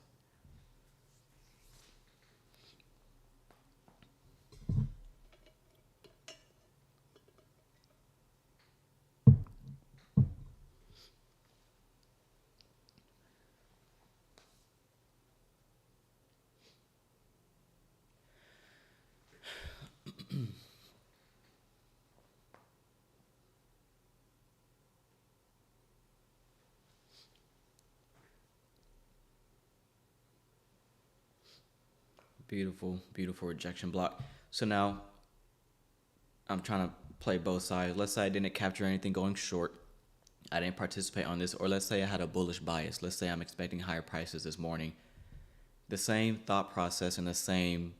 Beautiful, beautiful rejection block. So now I'm trying to play both sides. Let's say I didn't capture anything going short. I didn't participate on this. Or let's say I had a bullish bias. Let's say I'm expecting higher prices this morning. The same thought process and the same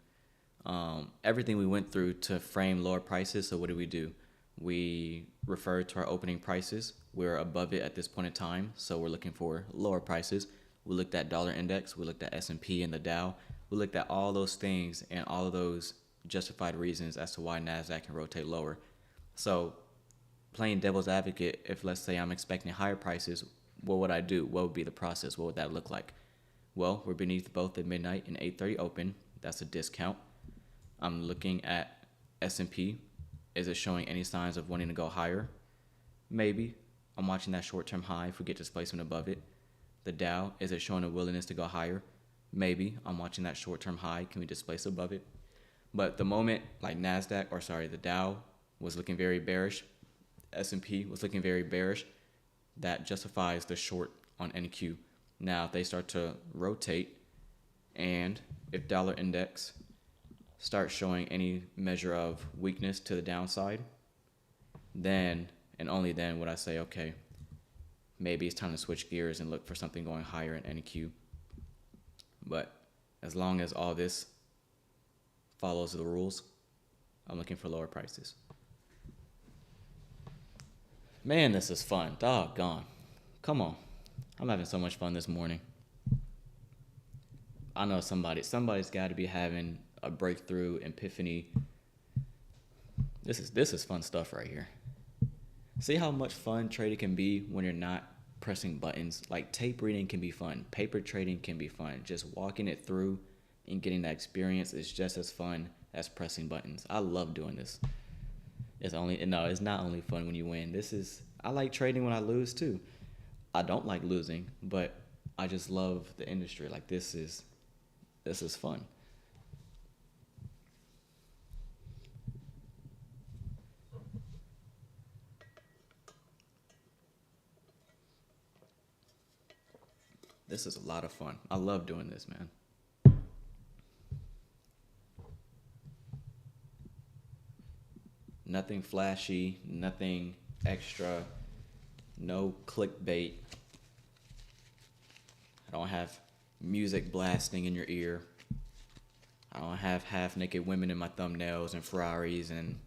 everything we went through to frame lower prices. So what do? We refer to our opening prices. We're above it at this point in time. So we're looking for lower prices. We looked at dollar index. We looked at S&P and the Dow. We looked at all those things and all of those justified reasons as to why NASDAQ can rotate lower. So playing devil's advocate, if let's say I'm expecting higher prices, what would I do? What would be the process? What would that look like? Well, we're beneath both the midnight and 8:30 open. That's a discount. I'm looking at S&P. Is it showing any signs of wanting to go higher? Maybe. I'm watching that short-term high if we get displacement above it. The Dow, is it showing a willingness to go higher? Maybe. I'm watching that short-term high. Can we displace above it? But the moment like the Dow was looking very bearish, S&P was looking very bearish, that justifies the short on NQ. Now, if they start to rotate and if dollar index starts showing any measure of weakness to the downside, then and only then would I say, okay, maybe it's time to switch gears and look for something going higher in NQ. But as long as all this follows the rules, I'm looking for lower prices. Man, this is fun. Doggone. Come on. I'm having so much fun this morning. I know somebody's got to be having a breakthrough epiphany. This is fun stuff right here. See how much fun trading can be when you're not pressing buttons. Like tape reading can be fun. Paper trading can be fun. Just walking it through and getting that experience is just as fun as pressing buttons. I love doing this. It's not only fun when you win. I like trading when I lose too. I don't like losing, but I just love the industry. Like this is fun. This is a lot of fun. I love doing this, man. Nothing flashy, nothing extra, no clickbait. I don't have music blasting in your ear. I don't have half-naked women in my thumbnails and Ferraris and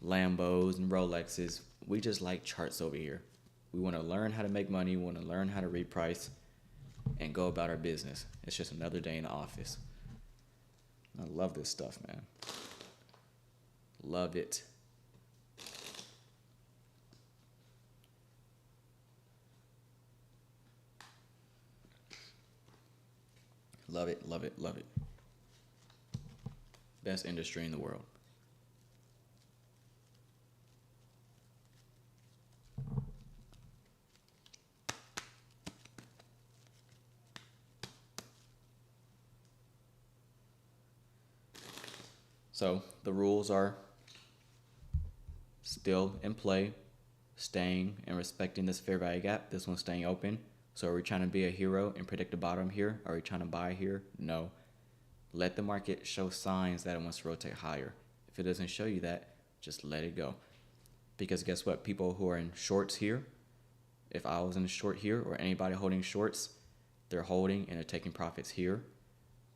Lambos and Rolexes. We just like charts over here. We want to learn how to make money. We want to learn how to reprice and go about our business. It's just another day in the office. I love this stuff, man. Love it. Love it, love it, love it. Best industry in the world. So the rules are still in play, staying and respecting this fair value gap. This one's staying open. So are we trying to be a hero and predict the bottom here? Are we trying to buy here? No. Let the market show signs that it wants to rotate higher. If it doesn't show you that, just let it go. Because guess what? People who are in shorts here, if I was in a short here or anybody holding shorts, they're holding and they're taking profits here.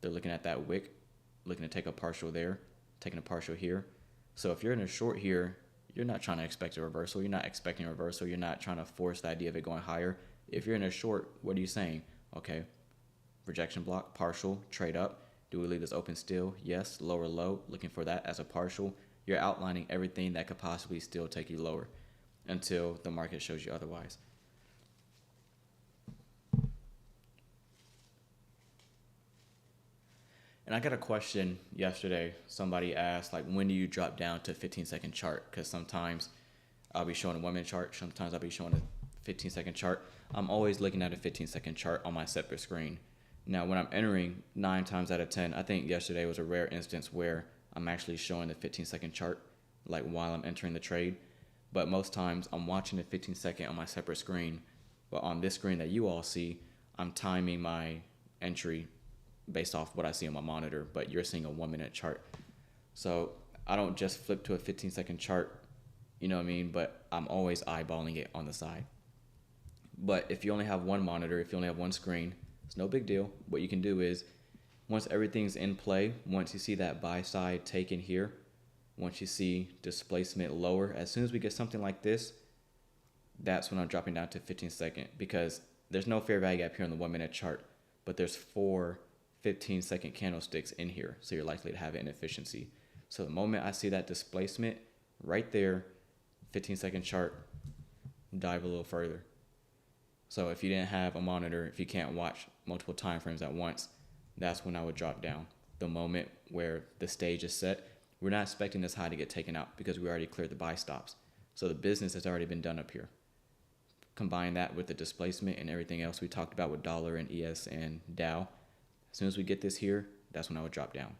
They're looking at that wick, looking to take a partial there, taking a partial here. So if you're in a short here, you're not trying to expect a reversal. You're not expecting a reversal. You're not trying to force the idea of it going higher. If you're in a short, what are you saying? Okay, rejection block, partial, trade up. Do we leave this open still? Yes, lower low, looking for that as a partial. You're outlining everything that could possibly still take you lower until the market shows you otherwise. And I got a question yesterday. Somebody asked, like, when do you drop down to a 15-second chart? Because sometimes I'll be showing a 1-minute chart. Sometimes I'll be showing a 15-second chart. I'm always looking at a 15-second chart on my separate screen. Now, when I'm entering, 9 times out of 10, I think yesterday was a rare instance where I'm actually showing the 15-second chart, like while I'm entering the trade. But most times I'm watching the 15-second on my separate screen. But on this screen that you all see, I'm timing my entry based off what I see on my monitor, but you're seeing a 1-minute chart. So I don't just flip to a 15-second chart, you know what I mean? But I'm always eyeballing it on the side. But if you only have one monitor, if you only have one screen, it's no big deal. What you can do is, once everything's in play, once you see that buy side taken here, once you see displacement lower, as soon as we get something like this, that's when I'm dropping down to 15-second, because there's no fair value gap here on the 1-minute chart, but there's 4 15-second candlesticks in here, so you're likely to have an inefficiency. So the moment I see that displacement right there, 15-second chart, dive a little further. So if you didn't have a monitor, if you can't watch multiple time frames at once, that's when I would drop down. The moment where the stage is set, we're not expecting this high to get taken out because we already cleared the buy stops. So the business has already been done up here. Combine that with the displacement and everything else we talked about with dollar and ES and Dow. As soon as we get this here, that's when I would drop down.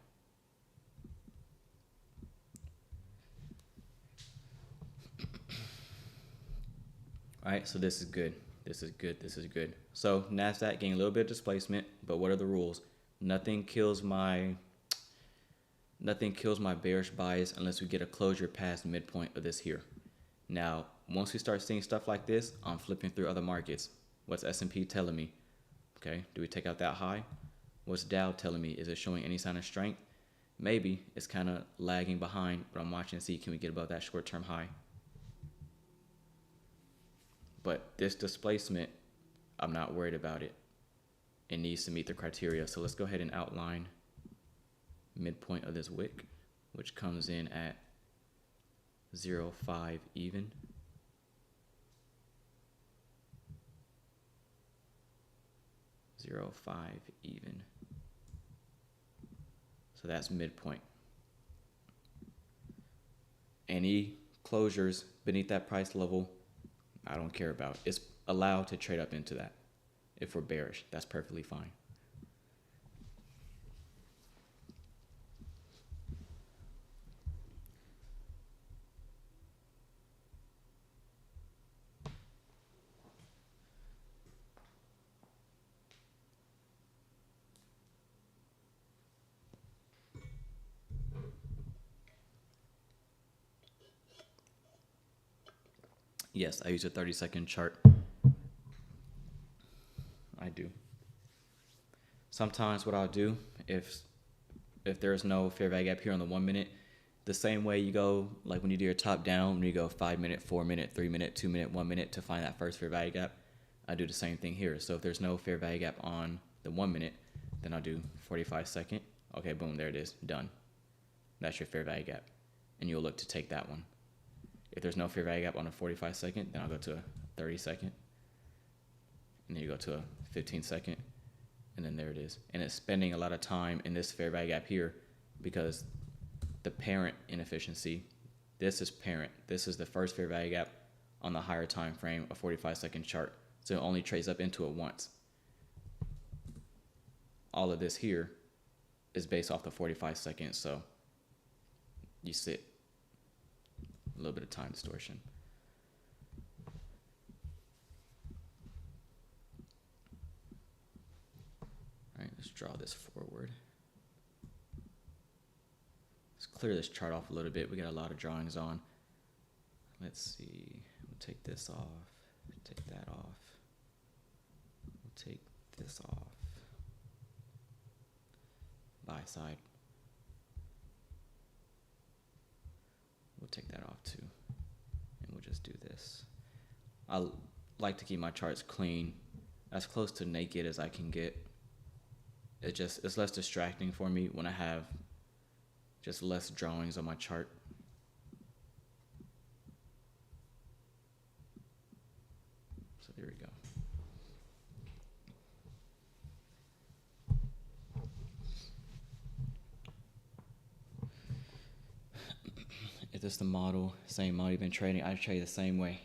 All right, so this is good. This is good. This is good. So NASDAQ getting a little bit of displacement, but what are the rules? Nothing kills my bearish bias unless we get a closure past midpoint of this here. Now, once we start seeing stuff like this, I'm flipping through other markets. What's S&P telling me? Okay, do we take out that high? What's Dow telling me? Is it showing any sign of strength? Maybe. It's kind of lagging behind, but I'm watching to see, can we get above that short-term high? But this displacement, I'm not worried about it. It needs to meet the criteria. So let's go ahead and outline midpoint of this wick, which comes in at 0.5 even. .05 even. So that's midpoint. Any closures beneath that price level, I don't care about. It's allowed to trade up into that. If we're bearish, that's perfectly fine. Yes, I use a 30-second chart. I do. Sometimes what I'll do, if there's no fair value gap here on the 1 minute, the same way you go, like when you do your top down, when you go 5 minute, 4 minute, 3 minute, 2 minute, 1 minute to find that first fair value gap, I do the same thing here. So if there's no fair value gap on the 1 minute, then I'll do 45 second. Okay, boom, there it is, done. That's your fair value gap. And you'll look to take that one. If there's no fair value gap on a 45 second, then I'll go to a 30 second. And then you go to a 15 second. And then there it is. And it's spending a lot of time in this fair value gap here because the parent inefficiency, this is parent. This is the first fair value gap on the higher time frame, a 45-second chart. So it only trades up into it once. All of this here is based off the 45 seconds, so you sit a little bit of time distortion. All right, let's draw this forward. Let's clear this chart off a little bit. We got a lot of drawings on. Let's see. We'll take this off. Take that off. We'll take this off. Buy side. We'll take that off too. And we'll just do this. I like to keep my charts clean, as close to naked as I can get. It's less distracting for me when I have just less drawings on my chart. So there we go. Is this the model? Same model you've been trading? I trade the same way.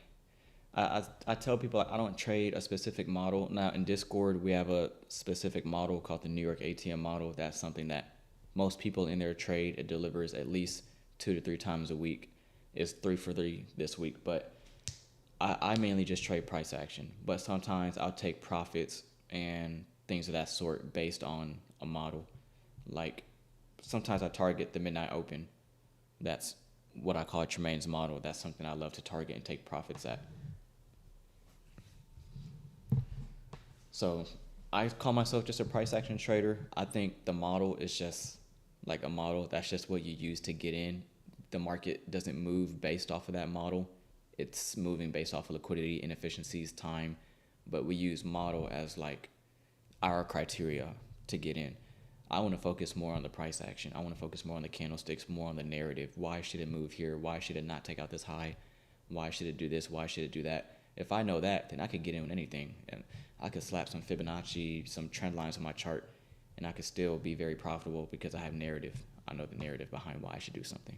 I tell people I don't trade a specific model. Now in Discord, we have a specific model called the New York ATM model. That's something that most people in their trade, it delivers at least 2 to 3 times a week. It's 3 for 3 this week, but I mainly just trade price action. But sometimes I'll take profits and things of that sort based on a model. Like sometimes I target the midnight open. That's what I call Tremaine's model. That's something I love to target and take profits at. So I call myself just a price action trader. I think the model is just like a model. That's just what you use to get in. The market doesn't move based off of that model. It's moving based off of liquidity, inefficiencies, time. But we use model as like our criteria to get in. I want to focus more on the price action. I want to focus more on the candlesticks, more on the narrative. Why should it move here? Why should it not take out this high? Why should it do this? Why should it do that? If I know that, then I could get in with anything. And I could slap some Fibonacci, some trend lines on my chart, and I could still be very profitable because I have narrative. I know the narrative behind why I should do something.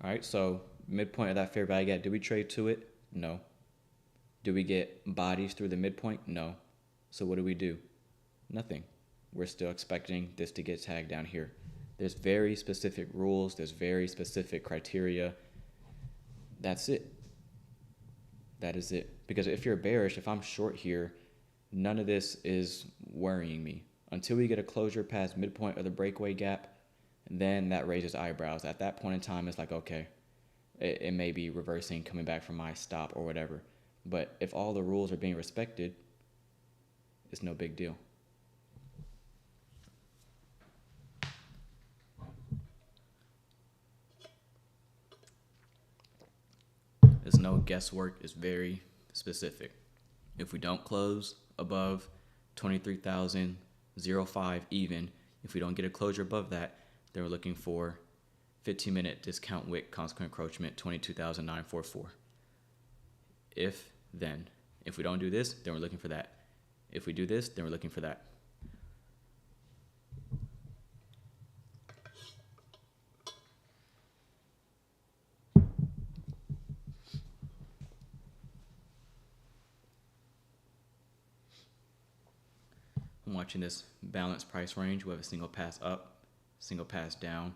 All right, so midpoint of that fair value gap, did we trade to it? No. Do we get bodies through the midpoint? No. So what do? Nothing. We're still expecting this to get tagged down here. There's very specific rules. There's very specific criteria. That's it. That is it. Because if you're bearish, if I'm short here, none of this is worrying me. Until we get a closure past midpoint of the breakaway gap, then that raises eyebrows. At that point in time, it's like, okay, it may be reversing, coming back from my stop or whatever. But if all the rules are being respected, it's no big deal. There's no guesswork. It's very specific. If we don't close above 23,005 even, if we don't get a closure above that, then we're looking for 15-minute discount wick consequent encroachment 22,944. If then, if we don't do this, then we're looking for that. If we do this, then we're looking for that. I'm watching this balanced price range. We have a single pass up, single pass down.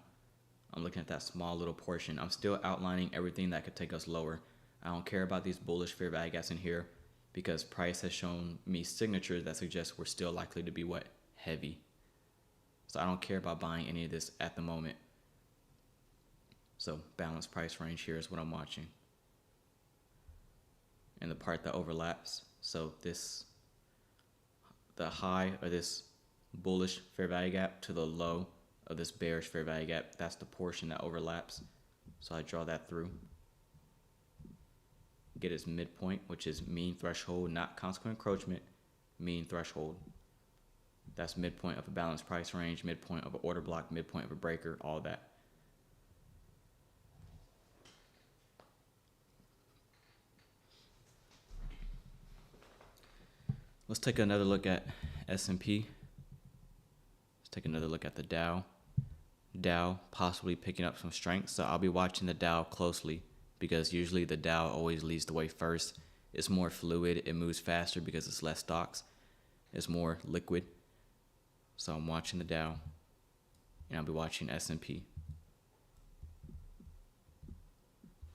I'm looking at that small little portion. I'm still outlining everything that could take us lower. I don't care about these bullish fair value gaps in here because price has shown me signatures that suggest we're still likely to be what? Heavy. So I don't care about buying any of this at the moment. So balanced price range here is what I'm watching. And the part that overlaps. So this, the high of this bullish fair value gap to the low of this bearish fair value gap, that's the portion that overlaps. So I draw that through. Get its midpoint, which is mean threshold, not consequent encroachment, mean threshold. That's midpoint of a balanced price range, midpoint of an order block, midpoint of a breaker, all that. Let's take another look at S&P. Let's take another look at the Dow. Dow possibly picking up some strength, so I'll be watching the Dow closely because usually the Dow always leads the way first. It's more fluid, it moves faster because it's less stocks. It's more liquid. So I'm watching the Dow, and I'll be watching S&P.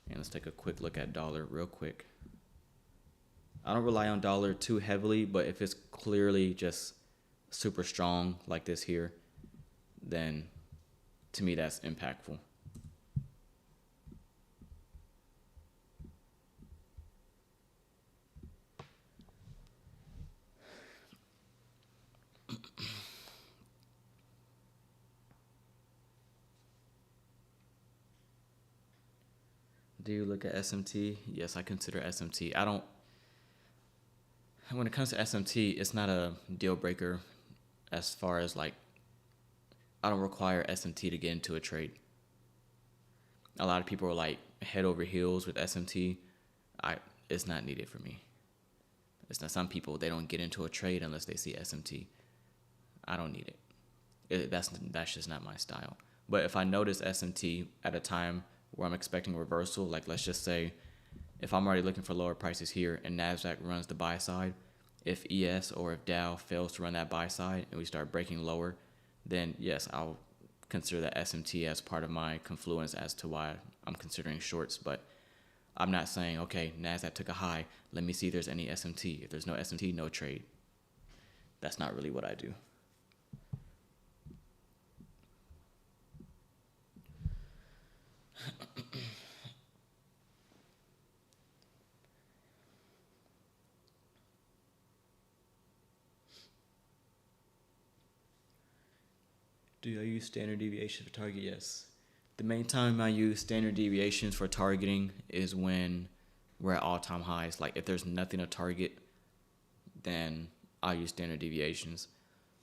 And let's take a quick look at dollar real quick. I don't rely on dollar too heavily, but if it's clearly just super strong like this here, then to me that's impactful. Do you look at SMT? Yes, I consider SMT. When it comes to SMT, it's not a deal breaker as far as like, I don't require SMT to get into a trade. A lot of people are like head over heels with SMT. It's not needed for me. It's not, some people, they don't get into a trade unless they see SMT. I don't need it. That's just not my style. But if I notice SMT at a time where I'm expecting reversal, like let's just say if I'm already looking for lower prices here and NASDAQ runs the buy side, if ES or if Dow fails to run that buy side and we start breaking lower, then yes, I'll consider that SMT as part of my confluence as to why I'm considering shorts. But I'm not saying, okay, NASDAQ took a high, let me see if there's any SMT. If there's no SMT, no trade. That's not really what I do. Do I use standard deviation for target? Yes. The main time I use standard deviations for targeting is when we're at all-time highs. Like if there's nothing to target, then I'll use standard deviations.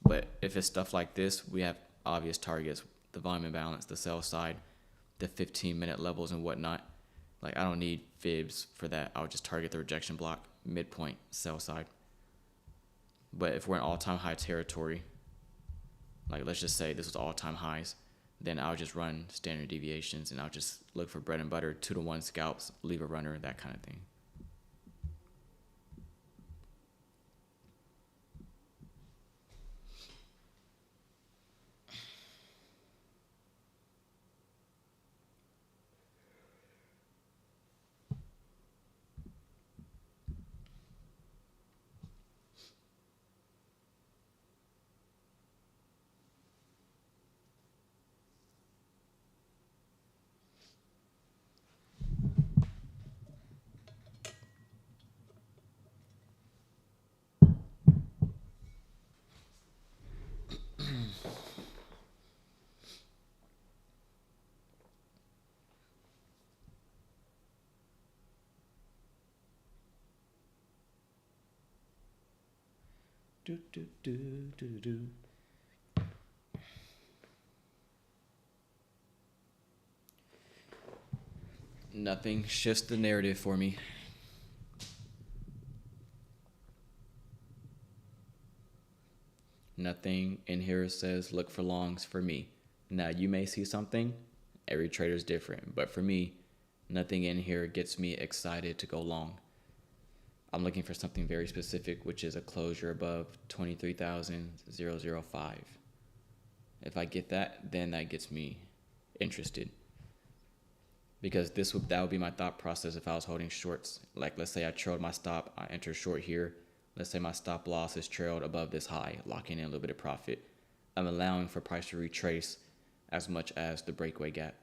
But if it's stuff like this, we have obvious targets, the volume imbalance, the sell side, the 15-minute levels and whatnot. Like I don't need fibs for that. I'll just target the rejection block, midpoint, sell side. But if we're in all-time high territory, like let's just say this was all-time highs, then I'll just run standard deviations and I'll just look for bread and butter, 2-to-1 scalps, leave a runner, that kind of thing. Do, do, do, do, do. Nothing shifts the narrative for me. Nothing in here says look for longs for me. Now, you may see something. Every trader is different. But for me, nothing in here gets me excited to go long. I'm looking for something very specific, which is a closure above 23,005. If I get that, then that gets me interested. Because that would be my thought process if I was holding shorts. Like, let's say I trailed my stop, I enter short here. Let's say my stop loss is trailed above this high, locking in a little bit of profit. I'm allowing for price to retrace as much as the breakaway gap.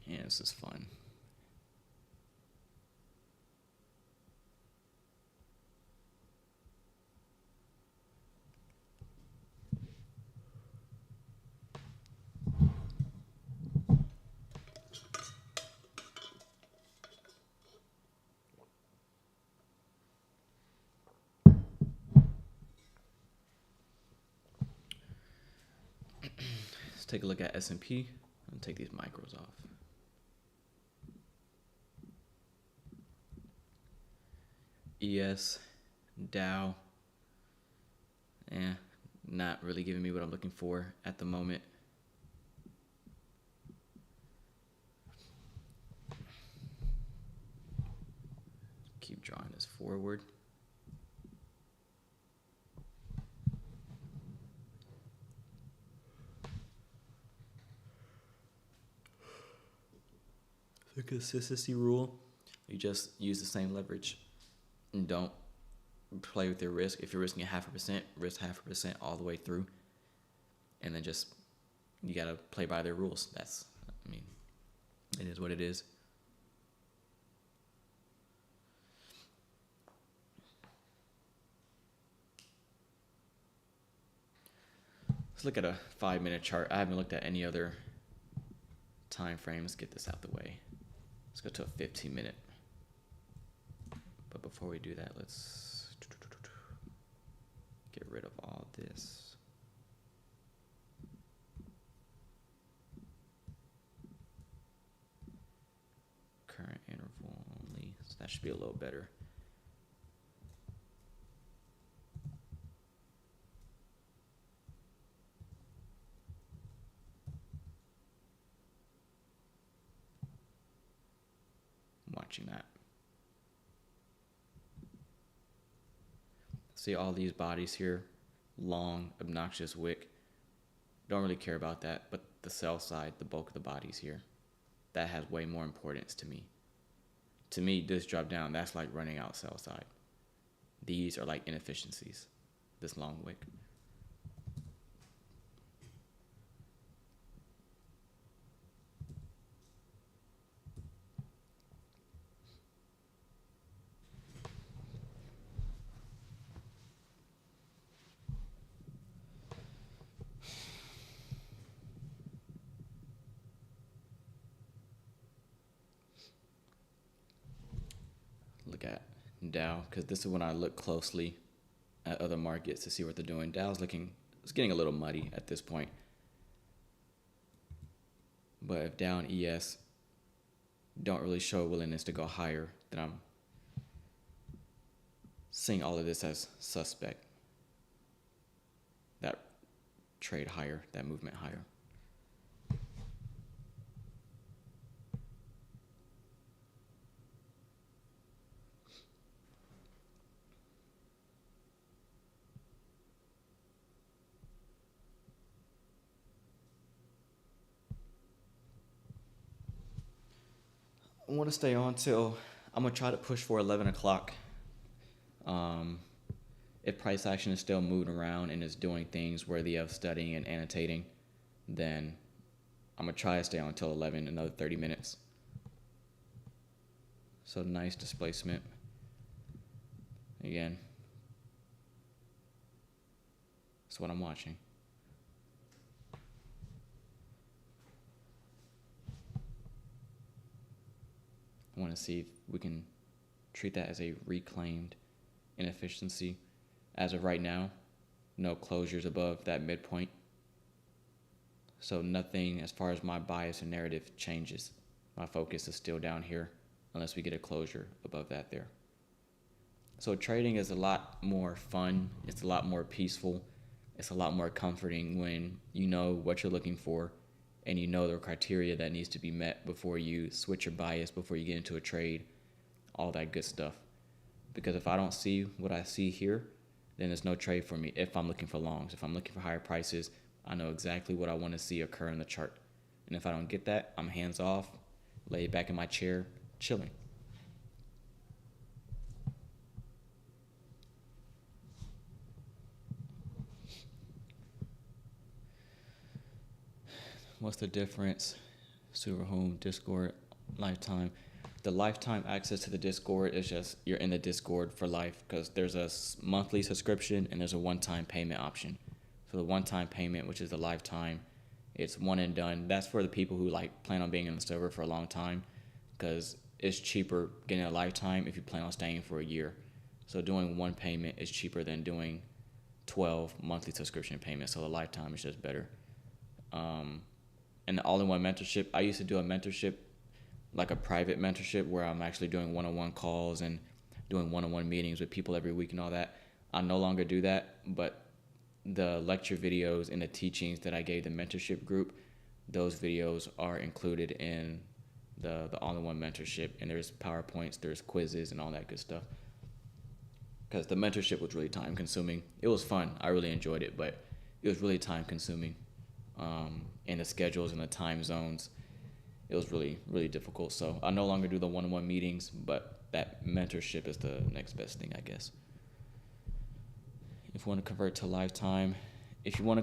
Yeah, this is fun. Let's take a look at S&P and take these micros off. ES, Dow, not really giving me what I'm looking for at the moment. Keep drawing this forward. The consistency rule, you just use the same leverage and don't play with your risk. If you're risking 0.5%, risk 0.5% all the way through. And then just, you got to play by their rules. It is what it is. Let's look at a 5-minute chart. I haven't looked at any other time frame. Let's get this out the way. Let's go to a 15-minute. But before we do that, let's get rid of all this. Current interval only. So that should be a little better. I'm watching that. See all these bodies here, long, obnoxious wick. Don't really care about that, but the sell side, the bulk of the bodies here, that has way more importance to me. To me, this drop down, that's like running out sell side. These are like inefficiencies, this long wick. Look at Dow, because this is when I look closely at other markets to see what they're doing. Dow's it's getting a little muddy at this point. But if Dow and ES don't really show a willingness to go higher, then I'm seeing all of this as suspect. That trade higher, that movement higher. I want to stay on till I'm going to try to push for 11 o'clock. If price action is still moving around and is doing things worthy of studying and annotating, then I'm going to try to stay on until 11, another 30 minutes. So nice displacement. Again, that's what I'm watching. I want to see if we can treat that as a reclaimed inefficiency. As of right now, no closures above that midpoint. So nothing as far as my bias or narrative changes. My focus is still down here unless we get a closure above that there. So trading is a lot more fun. It's a lot more peaceful. It's a lot more comforting when you know what you're looking for and you know the criteria that needs to be met before you switch your bias, before you get into a trade, all that good stuff. Because if I don't see what I see here, then there's no trade for me if I'm looking for longs. If I'm looking for higher prices, I know exactly what I want to see occur in the chart. And if I don't get that, I'm hands off, laid back in my chair, chilling. What's the difference? Super Home, Discord, Lifetime. The lifetime access to the Discord is just you're in the Discord for life because there's a monthly subscription and there's a one-time payment option. For the one-time payment, which is the lifetime, it's one and done. That's for the people who like plan on being in the server for a long time because it's cheaper getting a lifetime if you plan on staying for a year. So doing one payment is cheaper than doing 12 monthly subscription payments. So the lifetime is just better. And the all-in-one mentorship, I used to do a mentorship, like a private mentorship where I'm actually doing one-on-one calls and doing one-on-one meetings with people every week and all that. I no longer do that, but the lecture videos and the teachings that I gave the mentorship group, those videos are included in the all-in-one mentorship, and there's PowerPoints, there's quizzes and all that good stuff. Because the mentorship was really time-consuming. It was fun. I really enjoyed it, but it was really time-consuming. And the schedules and the time zones, it was really, really difficult. So I no longer do the one-on-one meetings, but that mentorship is the next best thing, I guess. If you want to convert to lifetime, if you're already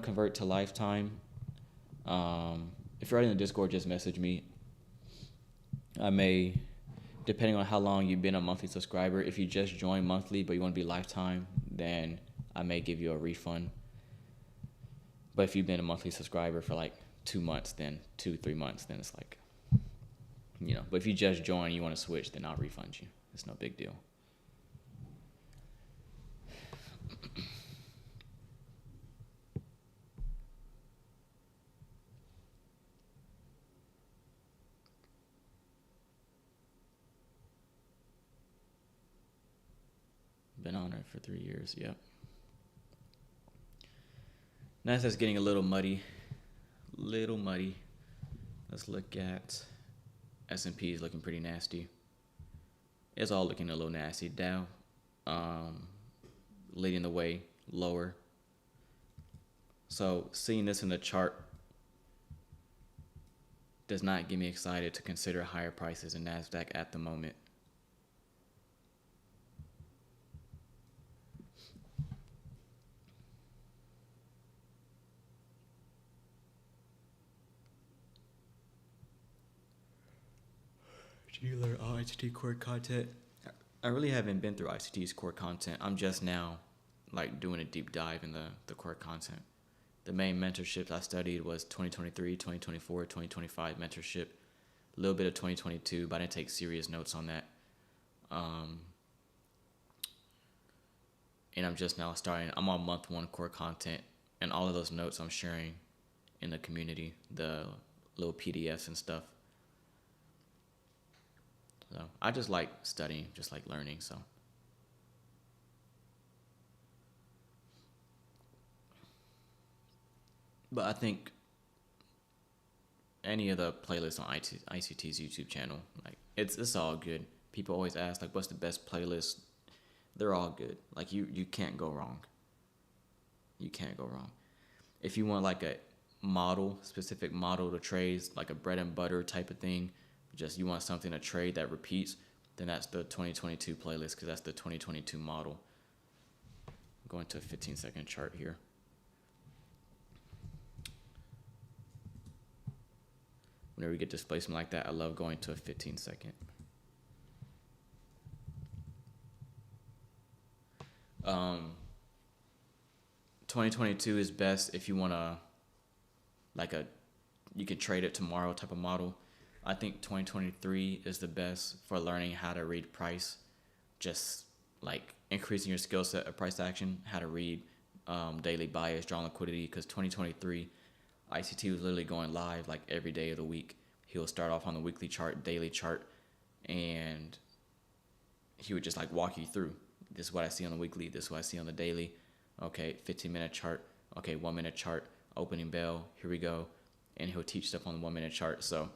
in the Discord, just message me. I may, depending on how long you've been a monthly subscriber, if you just joined monthly but you want to be lifetime, then I may give you a refund. But if you've been a monthly subscriber for like 2 months, then 2-3 months, then it's like, but if you just join, you want to switch, then I'll refund you. It's no big deal. Been on it for 3 years, yep. NASDAQ's getting a little muddy. Let's look at S&P is looking pretty nasty. It's all looking a little nasty. Dow leading the way lower. So seeing this in the chart does not get me excited to consider higher prices in NASDAQ at the moment. Do you learn ICT core content? I really haven't been through ICT's core content. I'm just now like doing a deep dive in the core content. The main mentorships I studied was 2023, 2024, 2025 mentorship, a little bit of 2022, but I didn't take serious notes on that. And I'm just now starting. I'm on month 1 core content, and all of those notes I'm sharing in the community, the little PDFs and stuff. So I just like studying, just like learning. So but I think any of the playlists on ICT's YouTube channel, like it's all good. People always ask like, what's the best playlist? They're all good. Like you can't go wrong. You can't go wrong. If you want like a specific model to trade, like a bread and butter type of thing, just you want something to trade that repeats, then that's the 2022 playlist because that's the 2022 model. I'm going to a 15-second chart here. Whenever we get displacement like that, I love going to a 15-second. 2022 is best if you want to, you can trade it tomorrow type of model. I think 2023 is the best for learning how to read price, just like increasing your skill set of price action, how to read daily bias, drawn liquidity, because 2023, ICT was literally going live like every day of the week. He'll start off on the weekly chart, daily chart, and he would just like walk you through. This is what I see on the weekly. This is what I see on the daily. Okay, 15-minute chart. Okay, 1-minute chart. Opening bell. Here we go. And he'll teach stuff on the 1-minute chart. So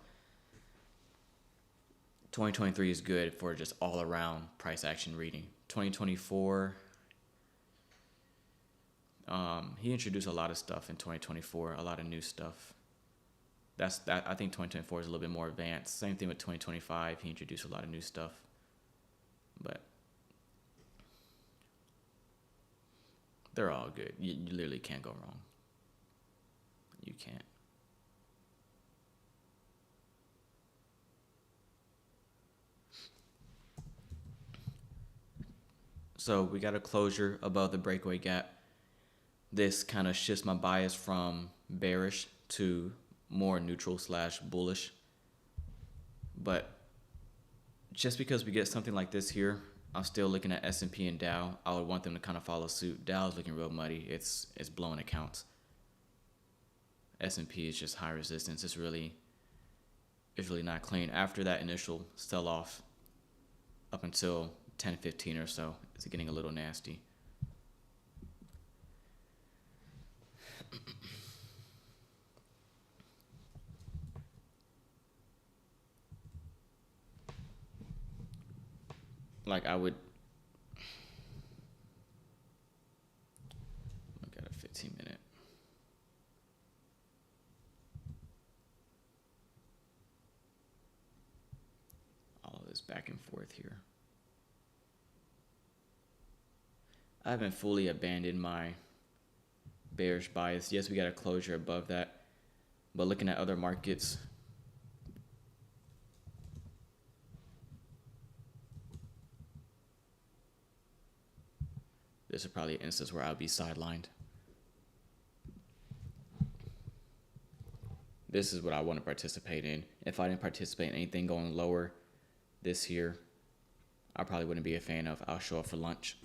2023 is good for just all around price action reading. 2024, he introduced a lot of stuff in 2024, a lot of new stuff. I think 2024 is a little bit more advanced. Same thing with 2025. He introduced a lot of new stuff. But they're all good. You literally can't go wrong. You can't. So we got a closure above the breakaway gap. This kind of shifts my bias from bearish to more neutral / bullish. But just because we get something like this here, I'm still looking at S&P and Dow. I would want them to kind of follow suit. Dow is looking real muddy. It's blowing accounts. S&P is just high resistance. It's really not clean. After that initial sell-off up until 10:15 or so, it's getting a little nasty. Like I would look at a 15-minute. All of this back and forth here. I haven't fully abandoned my bearish bias. Yes, we got a closure above that, but looking at other markets, this is probably an instance where I'll be sidelined. This is what I want to participate in. If I didn't participate in anything going lower this year, I probably wouldn't be a fan of. I'll show up for lunch,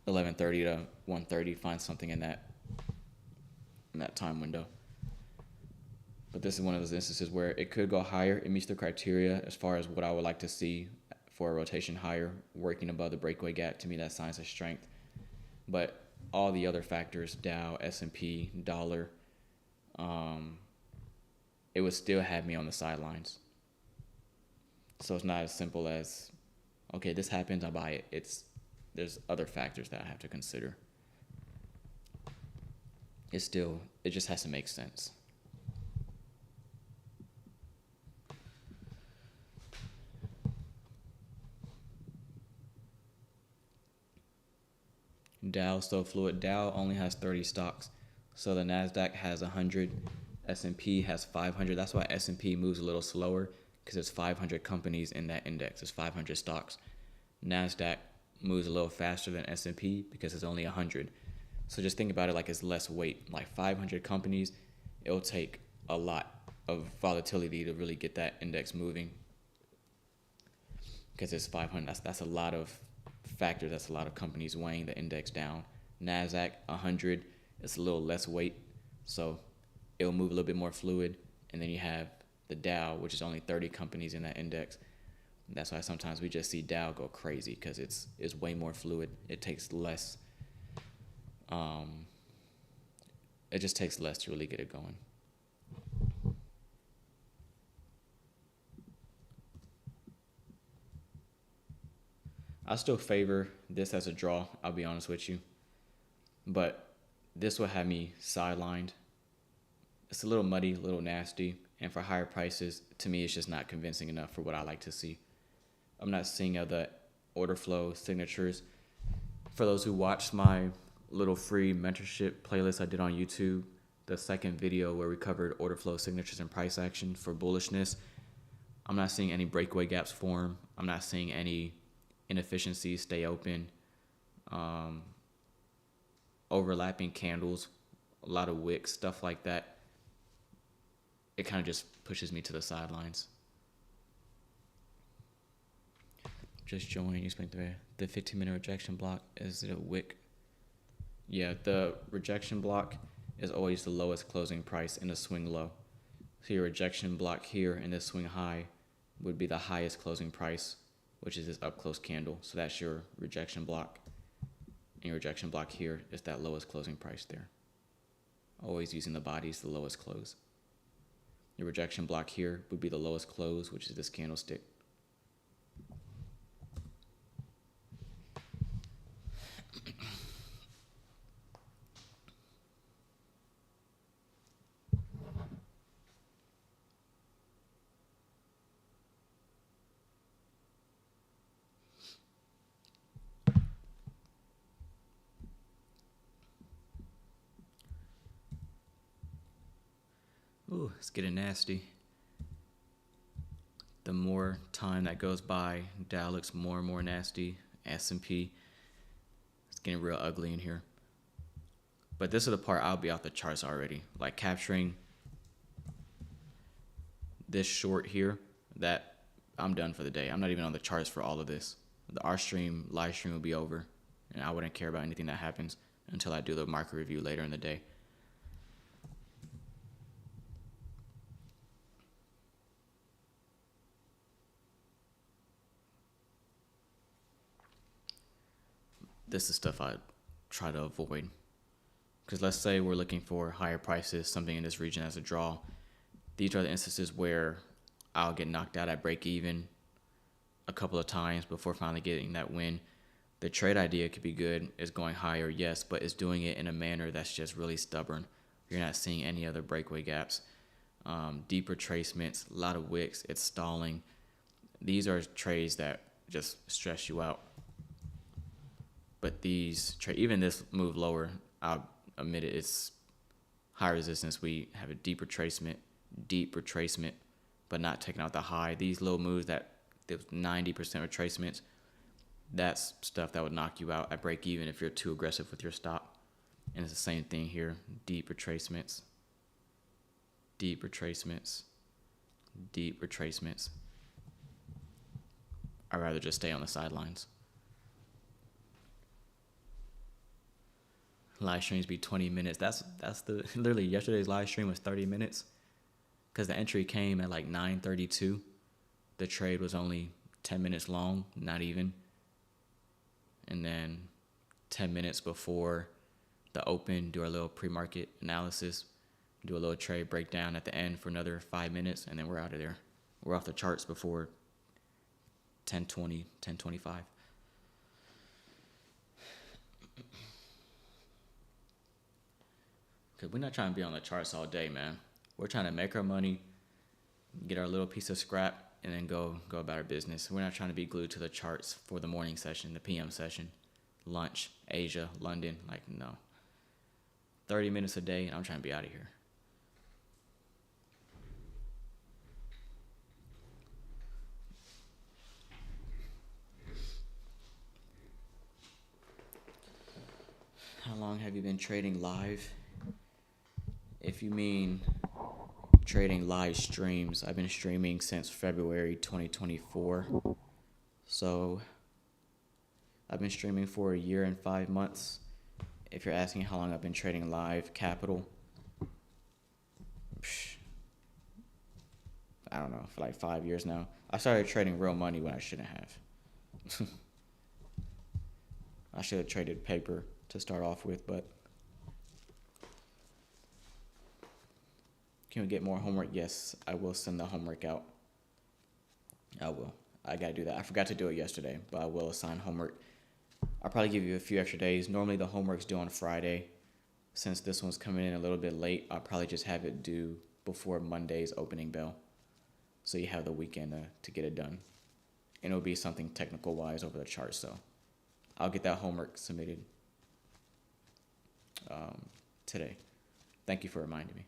11:30 to 1:30, find something in that time window. But this is one of those instances where it could go higher. It meets the criteria as far as what I would like to see for a rotation higher, working above the breakaway gap. To me, that signs of strength. But all the other factors, Dow, S&P, dollar, it would still have me on the sidelines. So it's not as simple as, okay, this happens, I buy it. There's other factors that I have to consider. It just has to make sense. Dow so fluid. Dow only has 30 stocks, so the NASDAQ has 100, S&P has 500. That's why S&P moves a little slower, because there's 500 companies in that index. There's 500 stocks. NASDAQ moves a little faster than S&P because it's only 100. So just think about it like it's less weight. Like 500 companies, it'll take a lot of volatility to really get that index moving, because it's 500. That's a lot of factors. That's a lot of companies weighing the index down. NASDAQ 100, it's a little less weight, so it'll move a little bit more fluid. And then you have the Dow, which is only 30 companies in that index. That's why sometimes we just see Dow go crazy, because it's way more fluid. It takes less. It just takes less to really get it going. I still favor this as a draw, I'll be honest with you. But this will have me sidelined. It's a little muddy, a little nasty. And for higher prices, to me, it's just not convincing enough for what I like to see. I'm not seeing other order flow signatures. For those who watched my little free mentorship playlist I did on YouTube, the second video where we covered order flow signatures and price action for bullishness, I'm not seeing any breakaway gaps form. I'm not seeing any inefficiencies stay open. Overlapping candles, a lot of wicks, stuff like that. It kind of just pushes me to the sidelines. just joined. You explained the 15-minute rejection block. Is it a wick? Yeah, the rejection block is always the lowest closing price in a swing low. So your rejection block here and this swing high would be the highest closing price, which is this up close candle. So that's your rejection block. And your rejection block here is that lowest closing price there. Always using the bodies, the lowest close. Your rejection block here would be the lowest close, which is this candlestick. Ooh, it's getting nasty. The more time that goes by, Dow looks more and more nasty. S&P, it's getting real ugly in here. But this is the part I'll be off the charts already. Like capturing this short here, that I'm done for the day. I'm not even on the charts for all of this. Our live stream will be over, and I wouldn't care about anything that happens until I do the market review later in the day. This is stuff I try to avoid. Because let's say we're looking for higher prices, something in this region as a draw. These are the instances where I'll get knocked out at break even a couple of times before finally getting that win. The trade idea could be good. It's going higher, yes, but it's doing it in a manner that's just really stubborn. You're not seeing any other breakaway gaps. Deep retracements, a lot of wicks, it's stalling. These are trades that just stress you out. But these even this move lower, I'll admit it, it's high resistance. We have a deep retracement, but not taking out the high. These low moves that 90% retracements, that's stuff that would knock you out at break even if you're too aggressive with your stop. And it's the same thing here, deep retracements. I'd rather just stay on the sidelines. Live streams be 20 minutes. That's the literally yesterday's live stream was 30 minutes because the entry came at like 9:32. The trade was only 10 minutes long, not even. And then 10 minutes before the open, do our little pre-market analysis, do a little trade breakdown at the end for another 5 minutes, and then we're out of there. We're off the charts before 10:20, 10:25. Because we're not trying to be on the charts all day, man. We're trying to make our money, get our little piece of scrap, and then go about our business. We're not trying to be glued to the charts for the morning session, the PM session, lunch, Asia, London. Like, no. 30 minutes a day, and I'm trying to be out of here. How long have you been trading live? If you mean trading live streams, I've been streaming since February 2024. So I've been streaming for 1 year and 5 months. If you're asking how long I've been trading live capital, I don't know, for like 5 years now. I started trading real money when I shouldn't have. I should have traded paper to start off with, but can we get more homework? Yes, I will send the homework out. I will. I gotta do that. I forgot to do it yesterday, but I will assign homework. I'll probably give you a few extra days. Normally the homework's due on Friday. Since this one's coming in a little bit late, I'll probably just have it due before Monday's opening bell. So you have the weekend to get it done. And it'll be something technical wise over the chart, so I'll get that homework submitted today. Thank you for reminding me.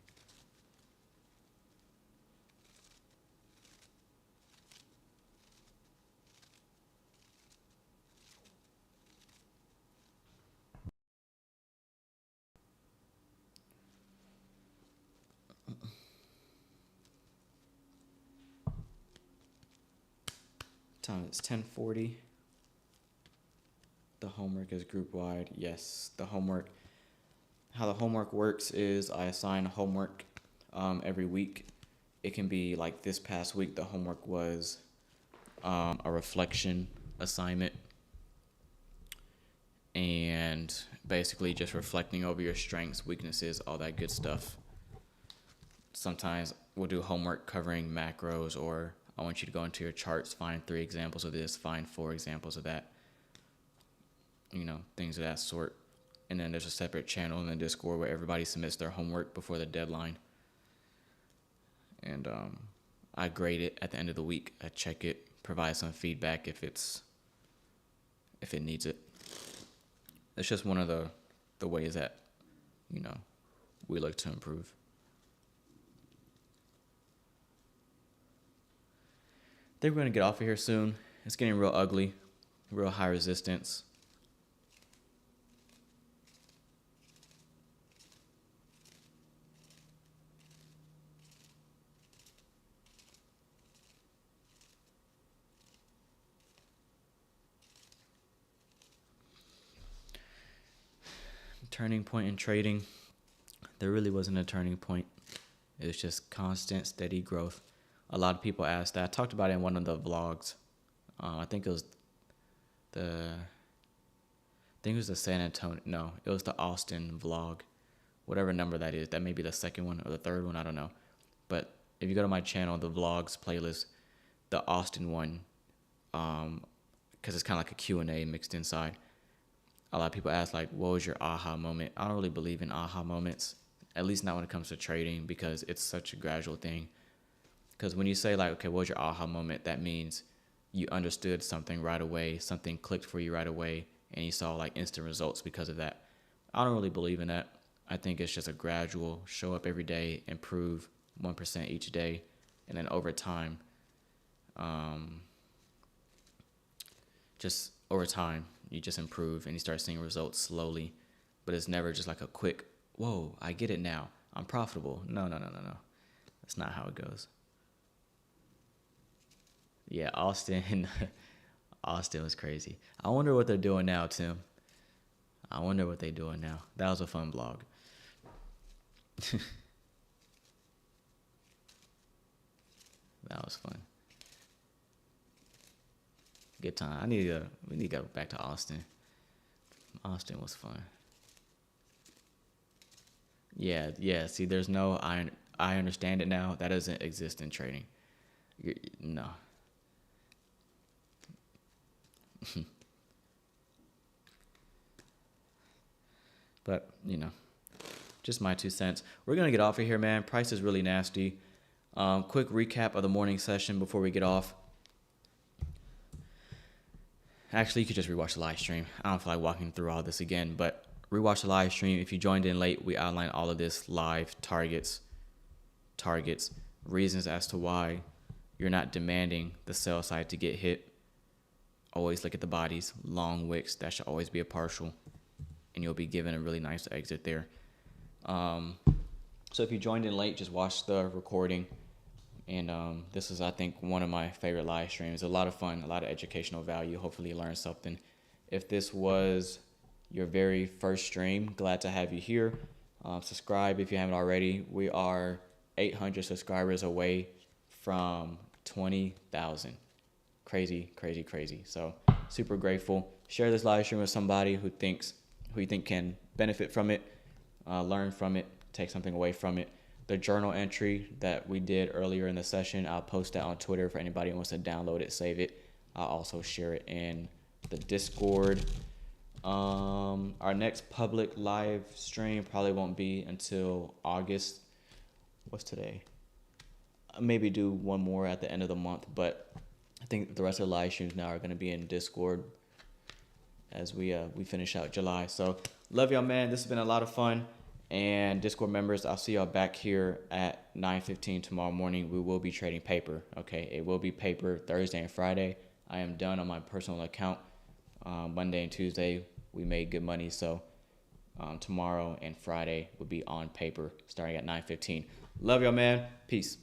Time is 10:40. The homework is group wide. Yes, the homework. How the homework works is I assign homework every week. It can be like this past week, the homework was a reflection assignment. And basically just reflecting over your strengths, weaknesses, all that good stuff. Sometimes we'll do homework covering macros, or I want you to go into your charts, find 3 examples of this, find 4 examples of that. Things of that sort. And then there's a separate channel in the Discord where everybody submits their homework before the deadline. And I grade it at the end of the week. I check it, provide some feedback if it needs it. It's just one of the ways that, we look to improve. I think we're going to get off of here soon. It's getting real ugly, real high resistance. Turning point in trading. There really wasn't a turning point. It was just constant, steady growth. A lot of people asked that. I talked about it in one of the vlogs. I think it was the San Antonio. No, it was the Austin vlog. Whatever number that is. That may be the second one or the third one. I don't know. But if you go to my channel, the vlogs playlist, the Austin one, because it's kind of like a Q&A mixed inside. A lot of people ask, like, what was your aha moment? I don't really believe in aha moments, at least not when it comes to trading, because it's such a gradual thing. Because when you say, like, okay, what was your aha moment, that means you understood something right away, something clicked for you right away, and you saw, like, instant results because of that. I don't really believe in that. I think it's just a gradual, show up every day, improve 1% each day, and then over time, just over time, you just improve and you start seeing results slowly. But it's never just like a quick, whoa, I get it now, I'm profitable. No. That's not how it goes. Yeah, Austin was crazy. I wonder what they're doing now, Tim. I wonder what they're doing now. That was a fun vlog. That was fun. Good time. We need to go back to Austin. Austin was fun. Yeah. See, there's no I understand it now. That doesn't exist in trading. No. But, just my 2 cents. We're going to get off of here, man. Price is really nasty. Quick recap of the morning session before we get off. Actually, you could just rewatch the live stream. I don't feel like walking through all this again, but rewatch the live stream. If you joined in late, we outline all of this live, targets, reasons as to why you're not demanding the sell side to get hit. Always look at the bodies, long wicks. That should always be a partial, and you'll be given a really nice exit there. So if you joined in late, just watch the recording. And this is, I think, one of my favorite live streams. A lot of fun, a lot of educational value. Hopefully you learned something. If this was your very first stream, glad to have you here. Subscribe if you haven't already. We are 800 subscribers away from 20,000. Crazy. So super grateful. Share this live stream with somebody who you think can benefit from it, learn from it, take something away from it. The journal entry that we did earlier in the session, I'll post that on Twitter for anybody who wants to download it, save it. I'll also share it in the Discord. Our next public live stream probably won't be until August. What's today? Maybe do one more at the end of the month, but I think the rest of the live streams now are going to be in Discord as we finish out July. So love y'all, man. This has been a lot of fun. And Discord members, I'll see y'all back here at 9:15 tomorrow morning. We will be trading paper, okay? It will be paper Thursday and Friday. I am done on my personal account. Monday and Tuesday, we made good money. So tomorrow and Friday will be on paper starting at 9:15. Love y'all, man. Peace.